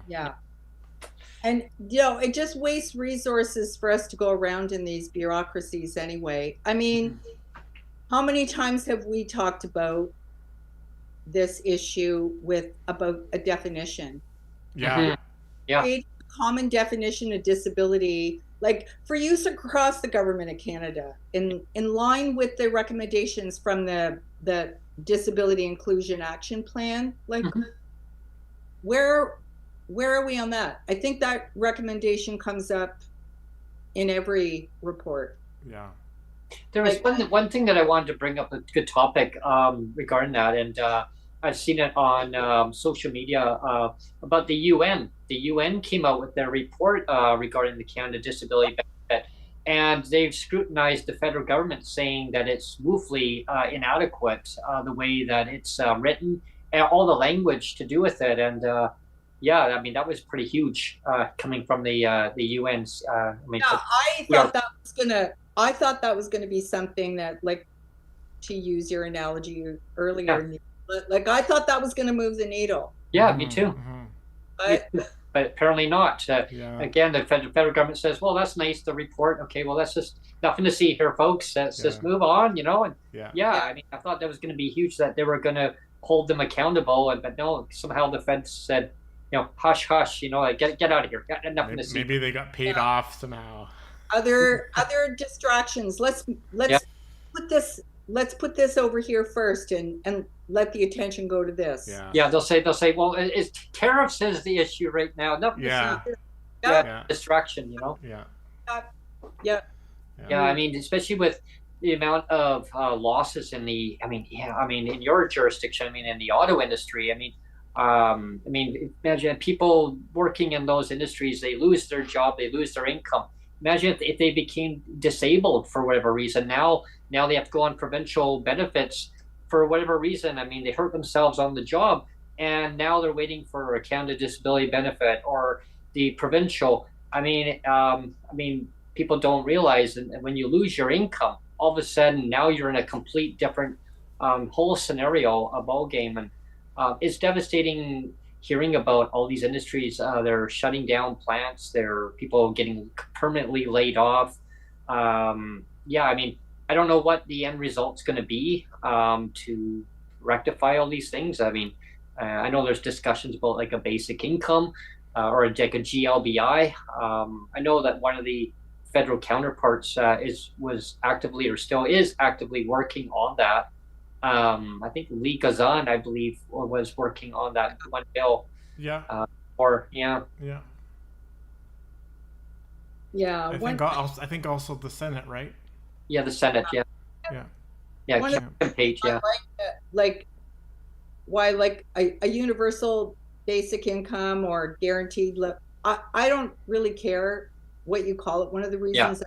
Speaker 2: Yeah. And, it just wastes resources for us to go around in these bureaucracies anyway. I mean, how many times have we talked about this issue about a definition?
Speaker 3: Yeah.
Speaker 2: A common definition of disability, like for use across the government of Canada, in line with the recommendations from the Disability Inclusion Action Plan. Like, where are we on that? I think that recommendation comes up in every report.
Speaker 3: Yeah.
Speaker 1: There was one thing that I wanted to bring up, a good topic regarding that, and I've seen it on social media about the UN. The UN came out with their report regarding the Canada Disability Benefit, and they've scrutinized the federal government, saying that it's woefully inadequate, the way that it's written, and all the language to do with it. And I mean, that was pretty huge coming from the UN's.
Speaker 2: I thought that was gonna be something that, like, to use your analogy earlier, like I thought that was gonna move the needle.
Speaker 1: Yeah, me too. But apparently not. Again, the federal government says, well, that's nice, the report. Okay, well, that's just nothing to see here, folks. Let's just move on, And I mean, I thought that was going to be huge, that they were going to hold them accountable. But no, somehow the feds said, hush, hush, like, get out of here. Got nothing to see.
Speaker 3: Maybe they got paid off somehow.
Speaker 2: Other distractions. Let's put this over here first and let the attention go to this.
Speaker 1: Yeah, they'll say, well, it's tariffs is the issue right now. Nothing. Distraction.
Speaker 2: Yeah.
Speaker 1: I mean, especially with the amount of losses in in your jurisdiction. I mean, in the auto industry. I mean, imagine people working in those industries. They lose their job. They lose their income. Imagine if they became disabled for whatever reason. Now they have to go on provincial benefits for whatever reason. I mean, they hurt themselves on the job. and now they're waiting for a Canada Disability Benefit or the provincial. I mean, people don't realize, and when you lose your income, all of a sudden now you're in a complete different whole scenario, a ball game, and it's devastating hearing about all these industries. They're shutting down plants. There are people getting permanently laid off. Yeah, I mean, I don't know what the end result's going to be to rectify all these things. I mean, I know there's discussions about like a basic income or like a GLBI. I know that one of the federal counterparts was actively or still is actively working on that. I think Lee Gazan, I believe, was working on that one bill.
Speaker 3: Yeah.
Speaker 2: Yeah.
Speaker 3: I think also the Senate, right?
Speaker 1: Yeah, the Senate. Yeah.
Speaker 3: Yeah.
Speaker 1: Yeah.
Speaker 2: One of
Speaker 1: Kevin Page. Yeah.
Speaker 2: Like why like a universal basic income or guaranteed I don't really care what you call it. One of the reasons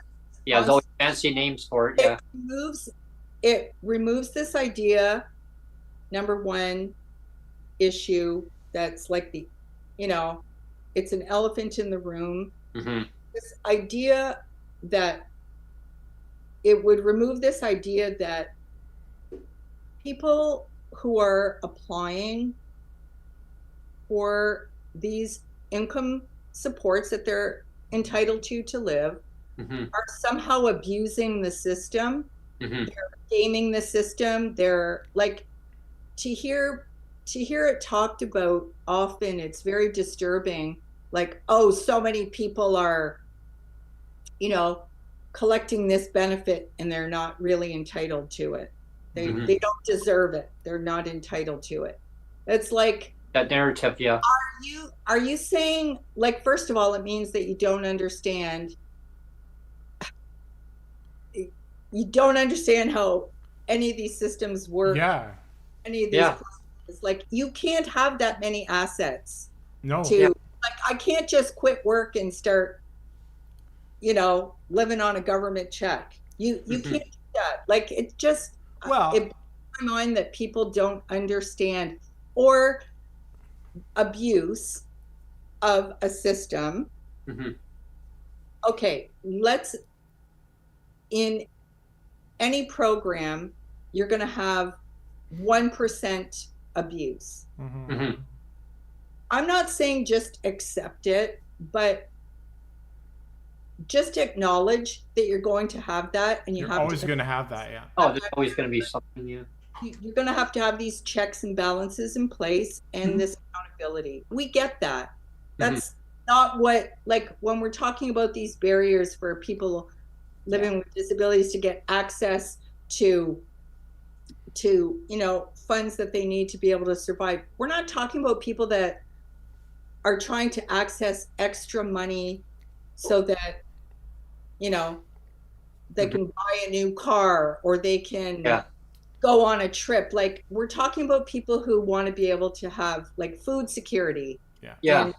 Speaker 1: Yeah, there's always fancy names for it. Yeah.
Speaker 2: It removes this idea, number one issue that's like it's an elephant in the room.
Speaker 1: Mm-hmm.
Speaker 2: This idea that it would remove this idea that people who are applying for these income supports that they're entitled to live are somehow abusing the system. They're gaming the system. They're like, to hear it talked about often, it's very disturbing. Like, oh, so many people are, collecting this benefit and they're not really entitled to it. They don't deserve it. They're not entitled to it. It's like
Speaker 1: that narrative. Yeah.
Speaker 2: Are you saying, like, first of all, it means that you don't understand how any of these systems work.
Speaker 3: Yeah.
Speaker 2: Any of these processes. Like, you can't have that many assets.
Speaker 3: No.
Speaker 2: Like, I can't just quit work and start, living on a government check. You can't do that. Like, it just it blows my mind that people don't understand or abuse of a system. Okay, in any program, you're going to have 1% abuse. I'm not saying just accept it, but just acknowledge that you're going to have that, and you're
Speaker 3: always going to have that. Yeah.
Speaker 1: Oh, there's always going to be something. Yeah.
Speaker 2: You're going to have these checks and balances in place and this accountability. We get that. That's not what, like, when we're talking about these barriers for people living with disabilities to get access to funds that they need to be able to survive. We're not talking about people that are trying to access extra money so that they can buy a new car or they can go on a trip. Like, we're talking about people who want to be able to have, like, food security.
Speaker 1: Yeah.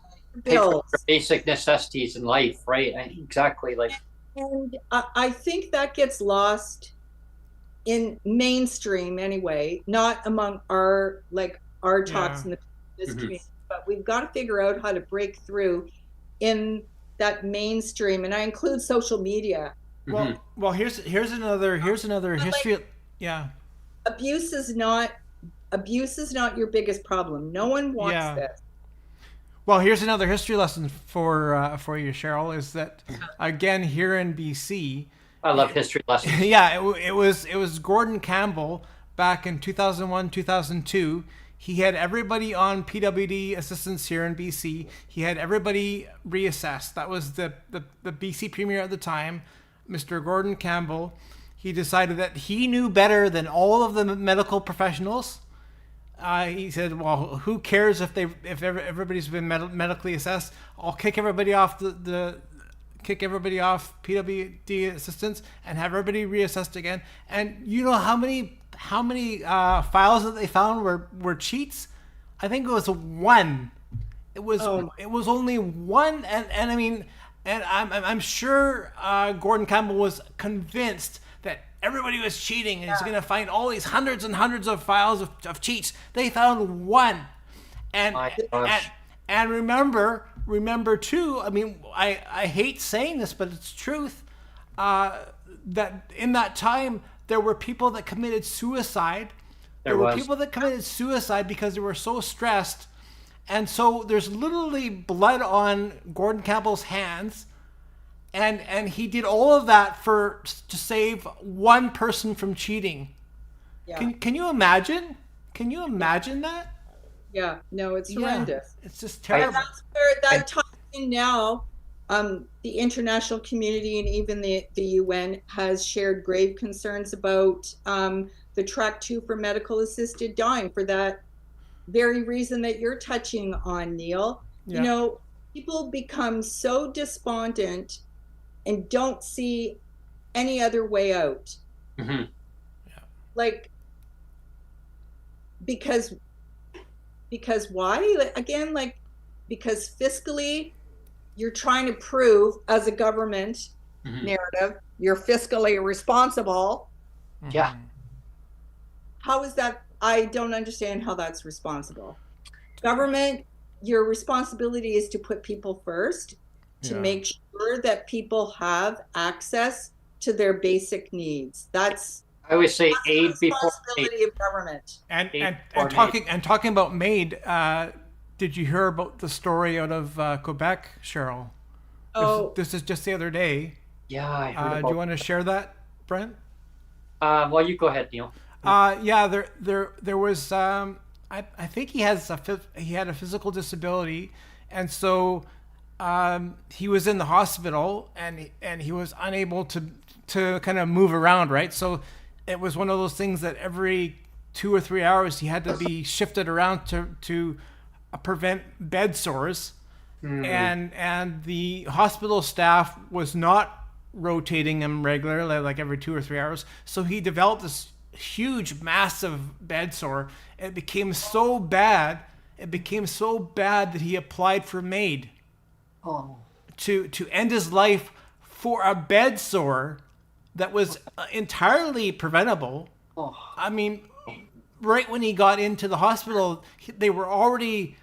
Speaker 2: Bills.
Speaker 1: For basic necessities in life, right? Exactly. Like,
Speaker 2: and I think that gets lost in mainstream anyway, not among our talks in this community. But we've got to figure out how to break through in that mainstream, and I include social media.
Speaker 3: Well, here's another history.
Speaker 2: Like, abuse is not your biggest problem. No one wants this.
Speaker 3: Well, here's another history lesson for you, Cheryl. Is that, again, here in BC?
Speaker 1: I love history lessons.
Speaker 3: It was Gordon Campbell back in 2001, 2002. He had everybody on PWD assistance here in BC. He had everybody reassessed. That was the BC Premier at the time, Mr. Gordon Campbell. He decided that he knew better than all of the medical professionals. He said, "Well, who cares if everybody's been medically assessed? I'll kick everybody off PWD assistance and have everybody reassessed again." And you know how many files that they found were cheats? I think it was one. It was only one, and I mean, and I'm sure Gordon Campbell was convinced that everybody was cheating and he's going to find all these hundreds and hundreds of files of cheats. They found one. And
Speaker 1: My
Speaker 3: and,
Speaker 1: gosh.
Speaker 3: and remember too. I mean, I hate saying this, but it's truth. That in that time there were people that committed suicide. There were people that committed suicide because they were so stressed. And so there's literally blood on Gordon Campbell's hands. And he did all of that to save one person from cheating.
Speaker 2: Yeah.
Speaker 3: Can you imagine? Can you imagine that?
Speaker 2: Yeah. No, it's horrendous.
Speaker 3: It's just
Speaker 2: And
Speaker 3: terrible.
Speaker 2: that's where that ties in now. The international community and even the UN has shared grave concerns about the track 2 for medical assisted dying for that very reason that you're touching on, Neil.
Speaker 3: Yeah.
Speaker 2: You know, people become so despondent and don't see any other way out.
Speaker 1: Mm-hmm.
Speaker 3: Yeah.
Speaker 2: Like, because why? Again, like, because fiscally, you're trying to prove as a government narrative, you're fiscally responsible.
Speaker 1: Yeah.
Speaker 2: How is that? I don't understand how that's responsible. Government, your responsibility is to put people first, to make sure that people have access to their basic needs. That's
Speaker 1: I always say
Speaker 2: the
Speaker 1: aid before
Speaker 2: responsibility of government.
Speaker 3: And talking about MAiD, did you hear about the story out of Quebec, Cheryl?
Speaker 2: Oh,
Speaker 3: This is just the other day.
Speaker 1: Yeah, I heard about
Speaker 3: Do you want to share that, Brent?
Speaker 1: Well, you go ahead, Neil.
Speaker 3: Yeah, there was. I think he had a physical disability, and so he was in the hospital, and he was unable to kind of move around, right? So it was one of those things that every 2 or 3 hours he had to be shifted around to prevent bed sores, and the hospital staff was not rotating him regularly, like every 2 or 3 hours. So he developed this huge, massive bed sore. It became so bad. That he applied for MAiD to end his life for a bed sore that was entirely preventable. I mean, right when he got into the hospital, they were already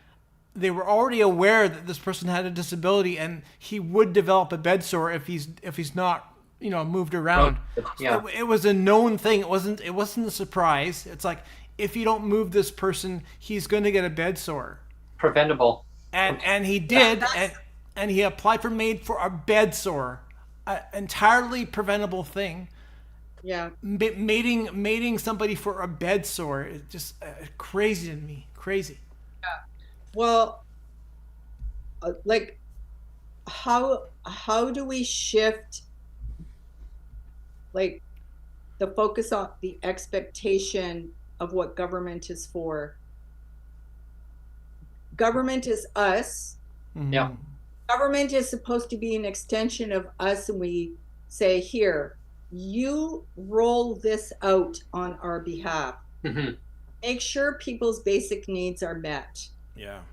Speaker 3: aware that this person had a disability, and he would develop a bed sore if he's not moved around.
Speaker 1: Yeah.
Speaker 3: So it was a known thing. It wasn't a surprise. It's like, if you don't move this person, he's going to get a bed sore.
Speaker 1: Preventable.
Speaker 3: And he did, and he applied for MAiD for a bed sore, an entirely preventable thing.
Speaker 2: yeah.
Speaker 3: Mating somebody for a bed sore is just crazy to me. Crazy.
Speaker 2: Well, like, how do we shift, like, the focus on the expectation of what government is for? Government is us.
Speaker 1: Yeah.
Speaker 2: Government is supposed to be an extension of us, and we say, here, you roll this out on our behalf. Make sure people's basic needs are met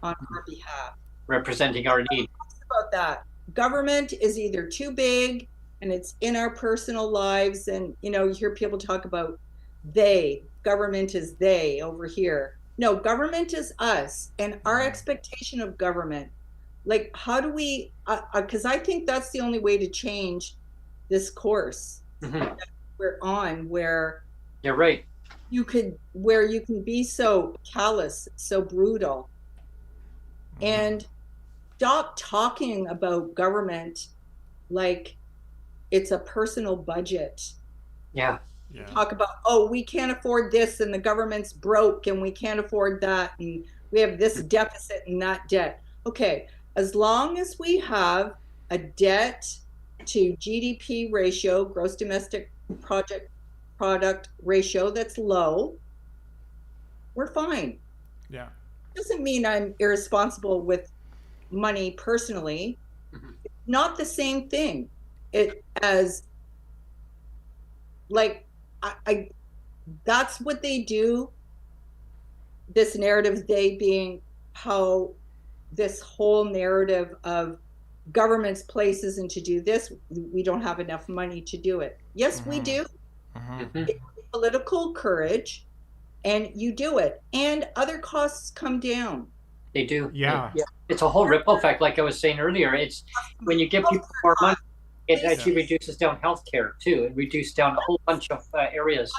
Speaker 2: on our behalf.
Speaker 1: Representing our need.
Speaker 2: About that, government is either too big and it's in our personal lives, and you hear people talk about government is they over here. No, government is us, and our expectation of government, like, how do we, because I think that's the only way to change this course that we're on, where
Speaker 1: You're right.
Speaker 2: you can be so callous, so brutal, and stop talking about government like it's a personal budget.
Speaker 1: Yeah.
Speaker 2: Talk about, we can't afford this, and the government's broke, and we can't afford that, and we have this deficit and that debt. Okay, as long as we have a debt to GDP ratio, gross domestic product ratio, that's low, we're fine.
Speaker 3: Yeah.
Speaker 2: Doesn't mean I'm irresponsible with money personally. It's not the same thing. That's what they do. This narrative, they being how this whole narrative of government's places and to do this, we don't have enough money to do it. Yes, we do. It's political courage, and you do it, and other costs come down.
Speaker 1: They do.
Speaker 3: Yeah.
Speaker 1: It's a whole ripple effect, like I was saying earlier. It's when you give people more money, it actually reduces down healthcare too. It reduces down a whole bunch of areas.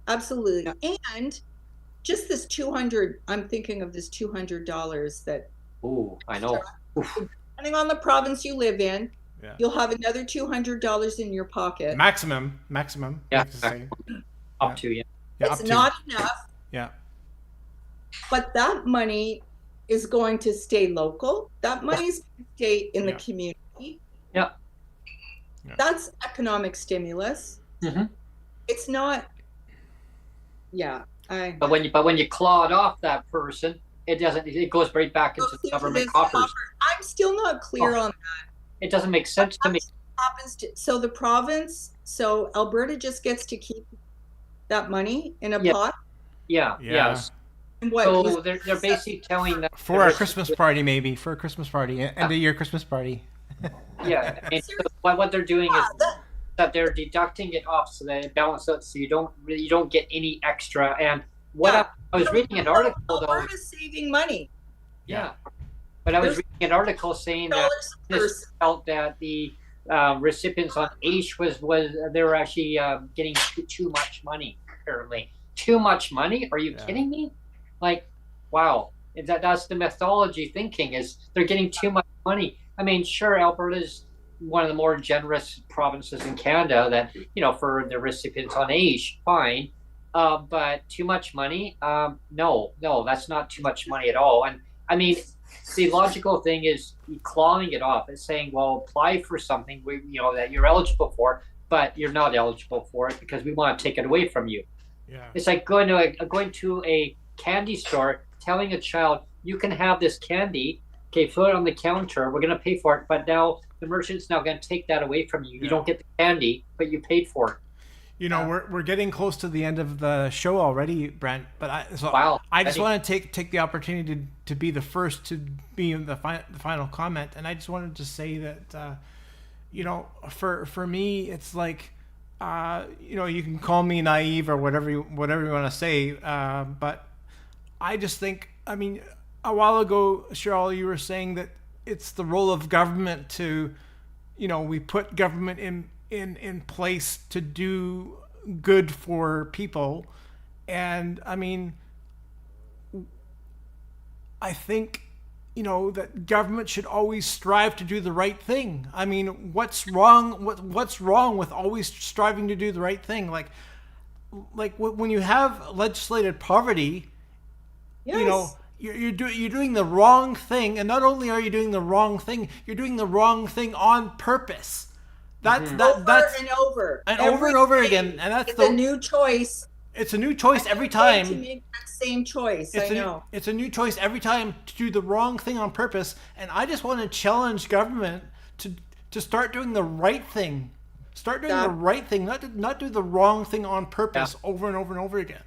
Speaker 2: Absolutely. And just this 200, I'm thinking of this $200 that.
Speaker 1: Ooh, I know.
Speaker 2: Depending on the province you live in, you'll have another $200 in your pocket.
Speaker 3: Maximum.
Speaker 1: Yeah. Up to, yeah.
Speaker 2: It's not enough.
Speaker 3: Yeah.
Speaker 2: But that money is going to stay local. That money's going to stay in the community.
Speaker 1: Yeah.
Speaker 2: That's economic stimulus. It's not. Yeah.
Speaker 1: But when you claw it off that person, it doesn't. It goes right back into the government coffers.
Speaker 2: I'm still not clear on that.
Speaker 1: It doesn't make sense to me.
Speaker 2: So the province, so Alberta just gets to keep that money in a pot?
Speaker 1: Yeah. Yes.
Speaker 2: And what,
Speaker 1: so they're basically telling that
Speaker 3: for a Christmas party, maybe for a Christmas party, end of year Christmas party.
Speaker 1: Yeah. And so what they're doing is that they're deducting it off so that it balances out, so you don't get any extra. And what I was reading an article though.
Speaker 2: Alberta's saving money.
Speaker 1: Yeah. But I was reading an article saying that this felt that the recipients on AISH was they were actually getting too much money apparently. Too much money? Are you kidding me? Like, wow. That's the methodology thinking, is they're getting too much money. I mean, sure, Alberta's one of the more generous provinces in Canada that, for the recipients on AISH, fine. But too much money? No, that's not too much money at all. And I mean, the logical thing is clawing it off. It's saying, well, apply for something that you're eligible for, but you're not eligible for it because we want to take it away from you.
Speaker 3: Yeah.
Speaker 1: It's like going to a candy store, telling a child, you can have this candy, okay, throw it on the counter, we're going to pay for it, but now the merchant's now going to take that away from you. You don't get the candy, but you paid for it.
Speaker 3: We're getting close to the end of the show already, Brent. But I just want to take the opportunity to be the first to be in the final comment, and I just wanted to say that for me, it's like you can call me naive or whatever you want to say, but I just think, I mean, a while ago, Cheryl, you were saying that it's the role of government to, we put government in place to do good for people. And I mean, I think, that government should always strive to do the right thing. I mean, what's wrong with always striving to do the right thing? Like when you have legislated poverty, you're doing the wrong thing. And not only are you doing the wrong thing, you're doing the wrong thing on purpose. That's over and over again, and that's
Speaker 2: a new choice.
Speaker 3: It's a new choice every time.
Speaker 2: To make that same choice,
Speaker 3: it's a new choice every time to do the wrong thing on purpose. And I just want to challenge government to start doing the right thing. Start doing the right thing, not do the wrong thing on purpose over and over and over again.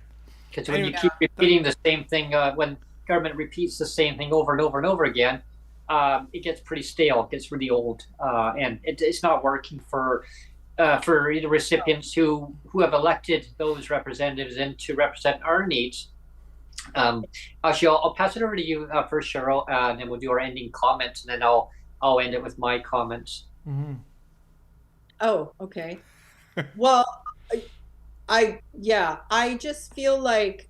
Speaker 1: Because when you keep repeating the same thing, when government repeats the same thing over and over and over again, it gets pretty stale. It gets really old, and it's not working for the recipients who have elected those representatives in to represent our needs. Actually, I'll pass it over to you first, Cheryl, and then we'll do our ending comments, and then I'll end it with my comments.
Speaker 3: Mm-hmm.
Speaker 2: Oh, okay. Well, I just feel like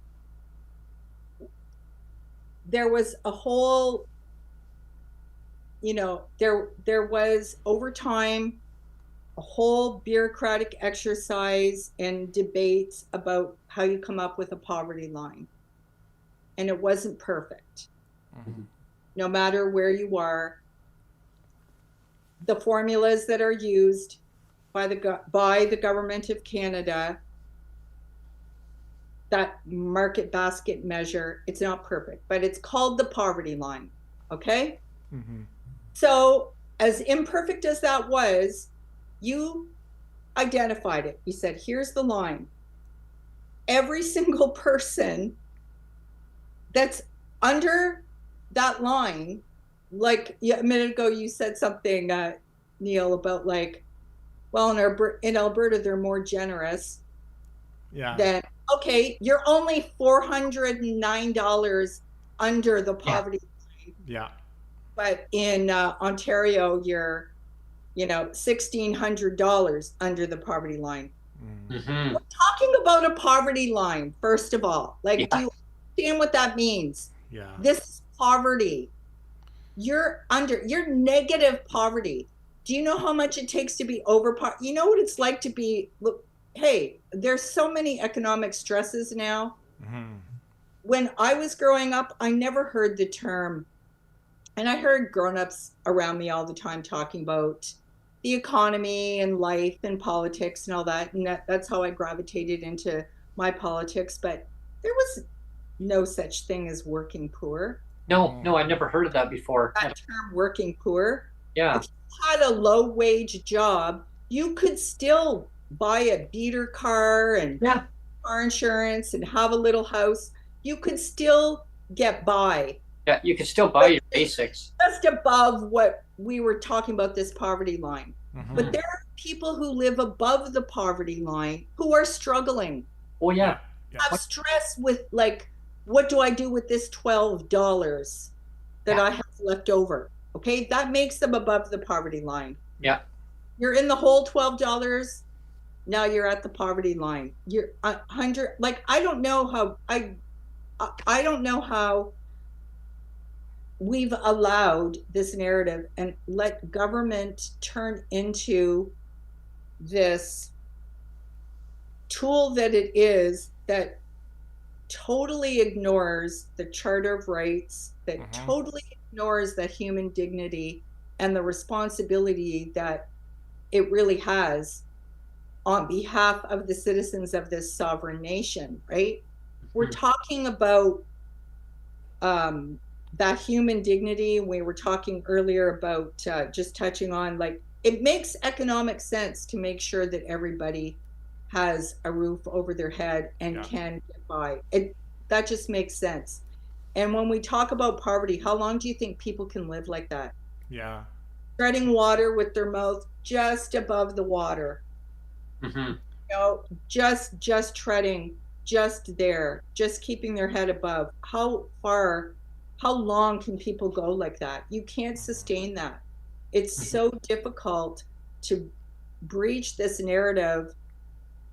Speaker 2: there was a whole, there was over time a whole bureaucratic exercise and debates about how you come up with a poverty line. And it wasn't perfect. Mm-hmm. No matter where you are, the formulas that are used by the government of Canada, that market basket measure, it's not perfect, but it's called the poverty line. Okay?
Speaker 3: Mm-hmm.
Speaker 2: So as imperfect as that was, you identified it. You said, here's the line. Every single person that's under that line, like a minute ago you said something, Neil, about like, well, in Alberta, they're more generous.
Speaker 3: Yeah.
Speaker 2: Then, okay, you're only $409 under the poverty line.
Speaker 3: Yeah.
Speaker 2: But in Ontario, you're, $1,600 under the poverty line.
Speaker 1: Mm-hmm.
Speaker 2: We're talking about a poverty line, first of all. Like, do you understand what that means?
Speaker 3: Yeah.
Speaker 2: This is poverty. You're negative poverty. Do you know how much it takes to be over poverty? You know what it's like to be, look, hey, there's so many economic stresses now.
Speaker 3: Mm-hmm.
Speaker 2: When I was growing up, I never heard the term, and I heard grown-ups around me all the time talking about the economy and life and politics and all that. And that's how I gravitated into my politics. But there was no such thing as working poor.
Speaker 1: No, I never heard of that before.
Speaker 2: That term, working poor.
Speaker 1: Yeah.
Speaker 2: If you had a low-wage job, you could still buy a beater car and car insurance and have a little house. You could still get by.
Speaker 1: Yeah, you could still buy your basics.
Speaker 2: Just above what we were talking about, this poverty line.
Speaker 3: Mm-hmm.
Speaker 2: But there are people who live above the poverty line who are struggling.
Speaker 1: Oh, yeah.
Speaker 2: Have stress with, like, what do I do with this $12 that I have left over? Okay, that makes them above the poverty line.
Speaker 1: Yeah.
Speaker 2: You're in the whole $12. Now you're at the poverty line. You're 100. Like, I don't know how we've allowed this narrative and let government turn into this tool that it is, that totally ignores the Charter of Rights, that totally ignores the human dignity and the responsibility that it really has on behalf of the citizens of this sovereign nation, right? We're talking about that human dignity. We were talking earlier about just touching on, like, it makes economic sense to make sure that everybody has a roof over their head and can get by. That just makes sense. And when we talk about poverty, how long do you think people can live like that?
Speaker 3: Yeah.
Speaker 2: Treading water with their mouth just above the water.
Speaker 1: Mm-hmm.
Speaker 2: Just treading, just there, just keeping their head above. How long can people go like that? You can't sustain that. It's so difficult to breach this narrative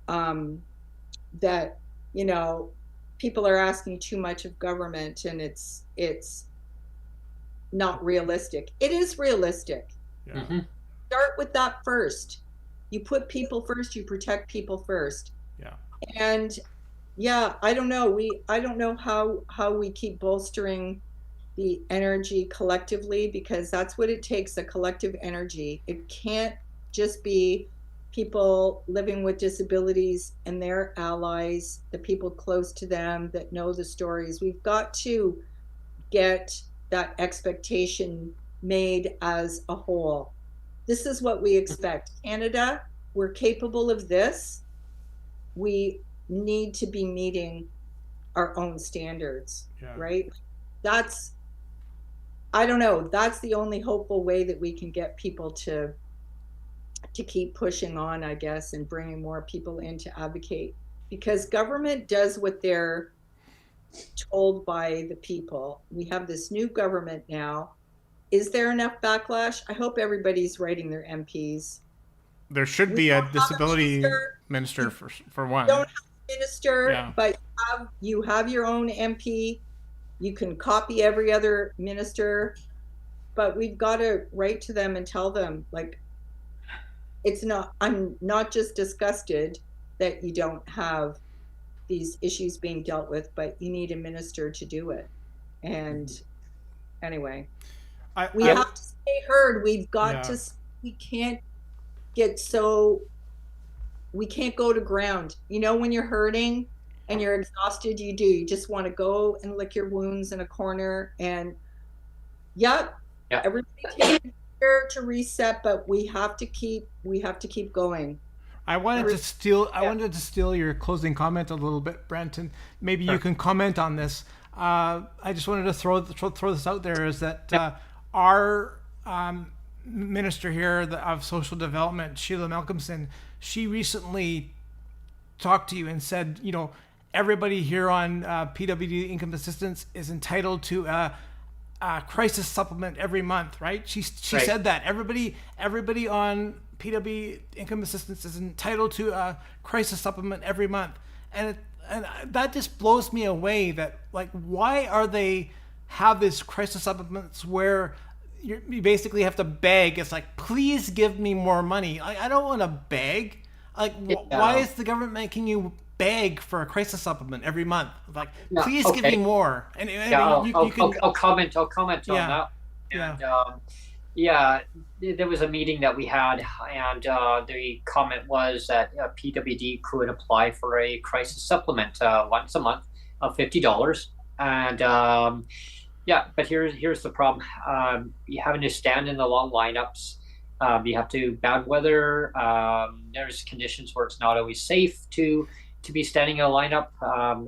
Speaker 2: that, people are asking too much of government, and it's not realistic. It is realistic.
Speaker 3: Yeah.
Speaker 2: Start with that first. You put people first, you protect people first.
Speaker 3: Yeah.
Speaker 2: And I don't know. I don't know how we keep bolstering the energy collectively, because that's what it takes, a collective energy. It can't just be people living with disabilities and their allies, the people close to them that know the stories. We've got to get that expectation made as a whole. This is what we expect. Canada, we're capable of this. We need to be meeting our own standards, right? I don't know, that's the only hopeful way that we can get people to keep pushing on, I guess, and bringing more people in to advocate, because government does what they're told by the people. We have this new government now. Is there enough backlash? I hope everybody's writing their MPs.
Speaker 3: There should be a disability minister for one.
Speaker 2: You don't have a minister, but you have your own MP. You can copy every other minister, but we've got to write to them and tell them, like, I'm not just disgusted that you don't have these issues being dealt with, but you need a minister to do it. And anyway, we have to stay heard. We've got to, we can't go to ground. When you're hurting and you're exhausted, you just want to go and lick your wounds in a corner. And everybody takes care to reset, but we have to keep going.
Speaker 3: I wanted to steal your closing comment a little bit, Brent, and maybe you can comment on this. I just wanted to throw this out there, is that our minister here of social development, Sheila Malcolmson, she recently talked to you and said, everybody here on PWD income assistance is entitled to a crisis supplement every month, right? She
Speaker 1: Right.
Speaker 3: said that everybody on PWD income assistance is entitled to a crisis supplement every month, and that just blows me away. That, like, why are they have this crisis supplements where you basically have to beg? It's like, please give me more money. I don't want to beg. Like, why is the government making you beg for a crisis supplement every month? Like, please give me more. And
Speaker 1: I'll comment on that. And there was a meeting that we had, and the comment was that PWD could apply for a crisis supplement once a month of $50. And but here's the problem. You having to stand in the long lineups. You have to bad weather. There's conditions where it's not always safe to be standing in a lineup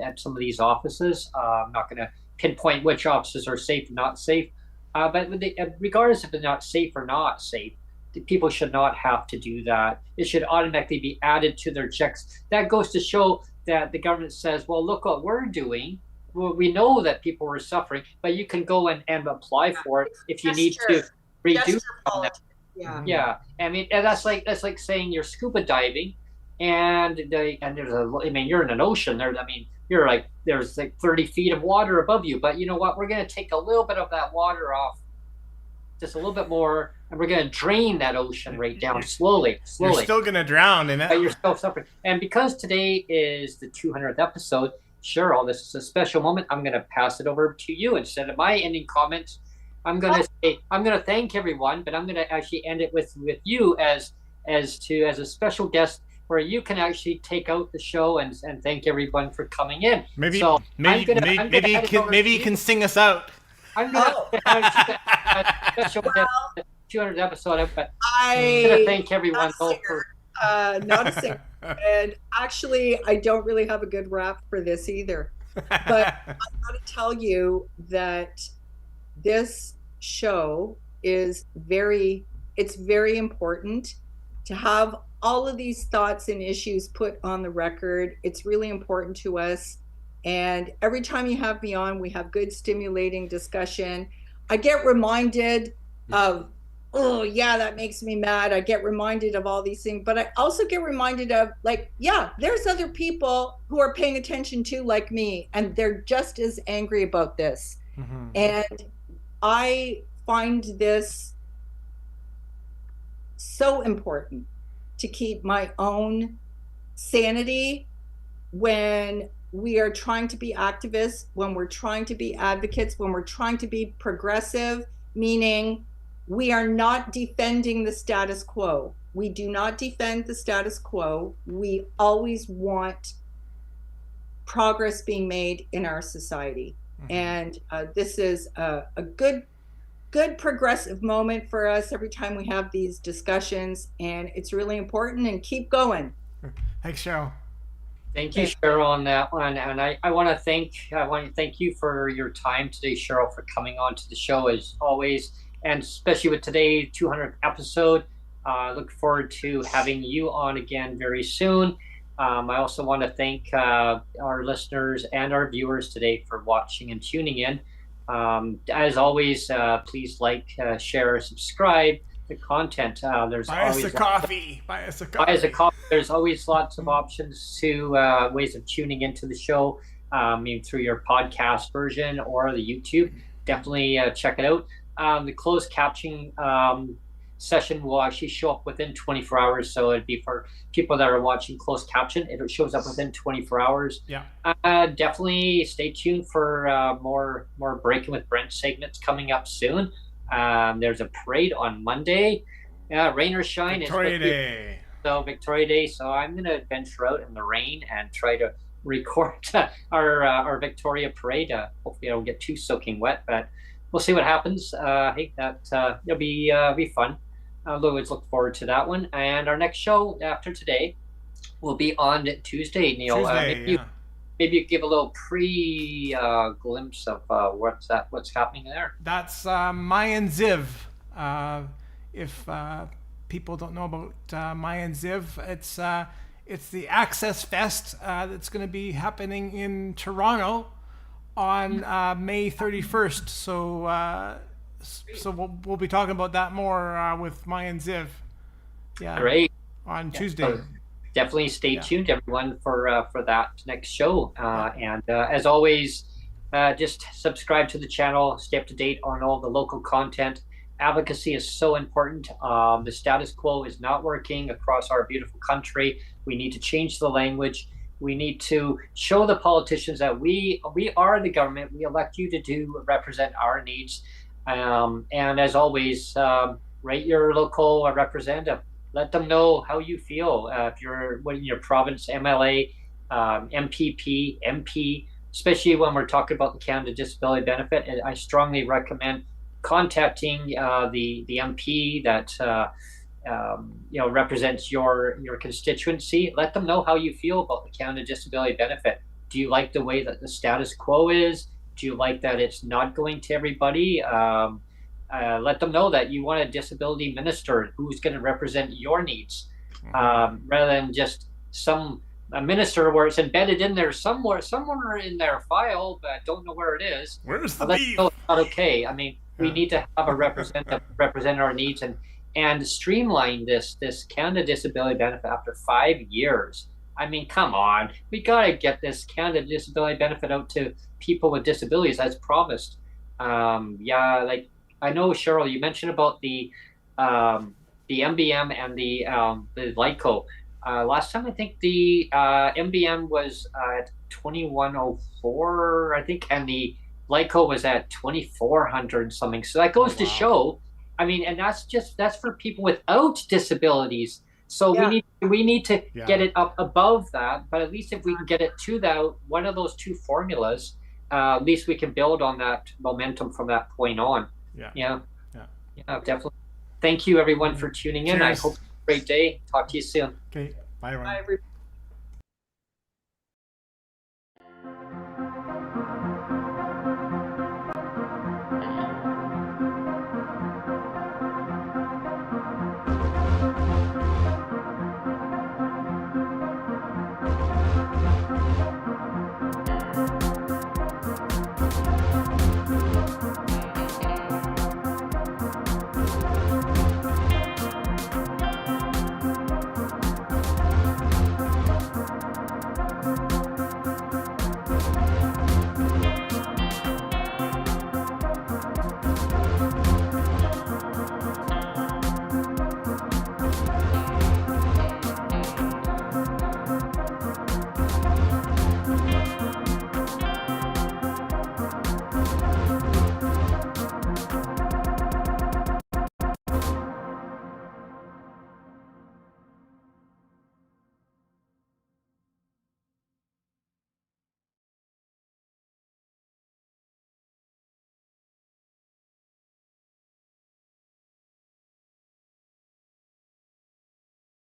Speaker 1: at some of these offices. I'm not going to pinpoint which offices are safe and not safe, but regardless if they're not safe or not safe, the people should not have to do that. It should automatically be added to their checks. That goes to show that the government says, well, look what we're doing. Well, we know that people were suffering, but you can go and apply for it if you need to reduce that. Yeah. I mean, and that's like saying you're scuba diving, and you're in an ocean there. I mean, there's like 30 feet of water above you, but you know what? We're going to take a little bit of that water off, just a little bit more, and we're going to drain that ocean right down slowly.
Speaker 3: You're still going to drown in it.
Speaker 1: But you're still suffering. And because today is the 200th episode, Cheryl, this is a special moment. I'm going to pass it over to you instead of my ending comments. I'm going to thank everyone, but I'm going to actually end it with you as a special guest, where you can actually take out the show and thank everyone for coming in.
Speaker 3: Maybe you can sing us out.
Speaker 1: I'm going to have a special guest, 200th episode, but I'm going to thank everyone.
Speaker 2: Not a singer. And actually, I don't really have a good rap for this either. But I got to tell you that this show is very important to have all of these thoughts and issues put on the record. It's really important to us. And every time you have me on, we have good, stimulating discussion. I get reminded of, oh yeah, that makes me mad. I get reminded of all these things, but I also get reminded of, like, yeah, there's other people who are paying attention too, like me, and they're just as angry about this. Mm-hmm. And I find this so important to keep my own sanity when we are trying to be activists, when we're trying to be advocates, when we're trying to be progressive, meaning we are not defending the status quo. We do not defend the status quo. We always want progress being made in our society. Mm-hmm. And this is a good progressive moment for us every time we have these discussions, and it's really important, and keep going.
Speaker 3: Thanks, Cheryl.
Speaker 1: Thank you, Cheryl, on that one. And I want to thank you for your time today, Cheryl, for coming on to the show as always, and especially with today's 200th episode. I look forward to having you on again very soon. I also want to thank our listeners and our viewers today for watching and tuning in. As always, please like, share, subscribe the content. There's
Speaker 3: buy us a coffee.
Speaker 1: There's always lots of options to ways of tuning into the show, through your podcast version or the YouTube. Definitely check it out. The closed captioning session will actually show up within 24 hours. So it'd be for people that are watching closed caption. It shows up within 24 hours.
Speaker 3: Yeah.
Speaker 1: Definitely stay tuned for more Breaking with Brent segments coming up soon. There's a parade on Monday. Rain or shine.
Speaker 3: Victoria Day.
Speaker 1: So Victoria Day. So I'm going to venture out in the rain and try to record our Victoria parade. Hopefully I don't get too soaking wet, but we'll see what happens. Hey, it'll be fun. Always look forward to that one. And our next show after today will be on Tuesday, Neil. Maybe you give a little glimpse of what's happening there.
Speaker 3: That's Mayan Ziv. If people don't know about Mayan Ziv, It's the Access Fest that's going to be happening in Toronto on May 31st. So we'll be talking about that more with Maya and Ziv. Yeah.
Speaker 1: Great.
Speaker 3: On Tuesday.
Speaker 1: So definitely stay tuned, everyone, for that next show. And as always, just subscribe to the channel, stay up to date on all the local content. Advocacy is so important. The status quo is not working across our beautiful country. We need to change the language. We need to show the politicians that we are the government. We elect you to represent our needs. And as always, write your local representative. Let them know how you feel. If you're in your province, MLA, MPP, MP, especially when we're talking about the Canada Disability Benefit, I strongly recommend contacting the MP that represents your constituency. Let them know how you feel about the Canada Disability Benefit. Do you like the way that the status quo is? Do you like that it's not going to everybody? Let them know that you want a disability minister who's going to represent your needs, rather than just a minister where it's embedded in there somewhere in their file, but I don't know where it is.
Speaker 3: Where's the beef?
Speaker 1: It's not okay. I mean, we need to have a representative represent our needs and streamline this Canada Disability Benefit after 5 years. I mean, come on, we gotta get this Canada Disability Benefit out to people with disabilities as promised. I know, Cheryl, you mentioned about the MBM and the LICO. Last time I think the MBM was at 2104, I think, and the LICO was at 2400 something. So that goes to show, I mean, and that's for people without disabilities. So we need to get it up above that. But at least if we can get it to one of those two formulas, at least we can build on that momentum from that point on. Yeah, definitely. Thank you, everyone, for tuning in.
Speaker 3: Cheers.
Speaker 1: I hope you have a great day. Talk to you soon.
Speaker 3: Okay, bye, everyone.
Speaker 2: Bye, everybody.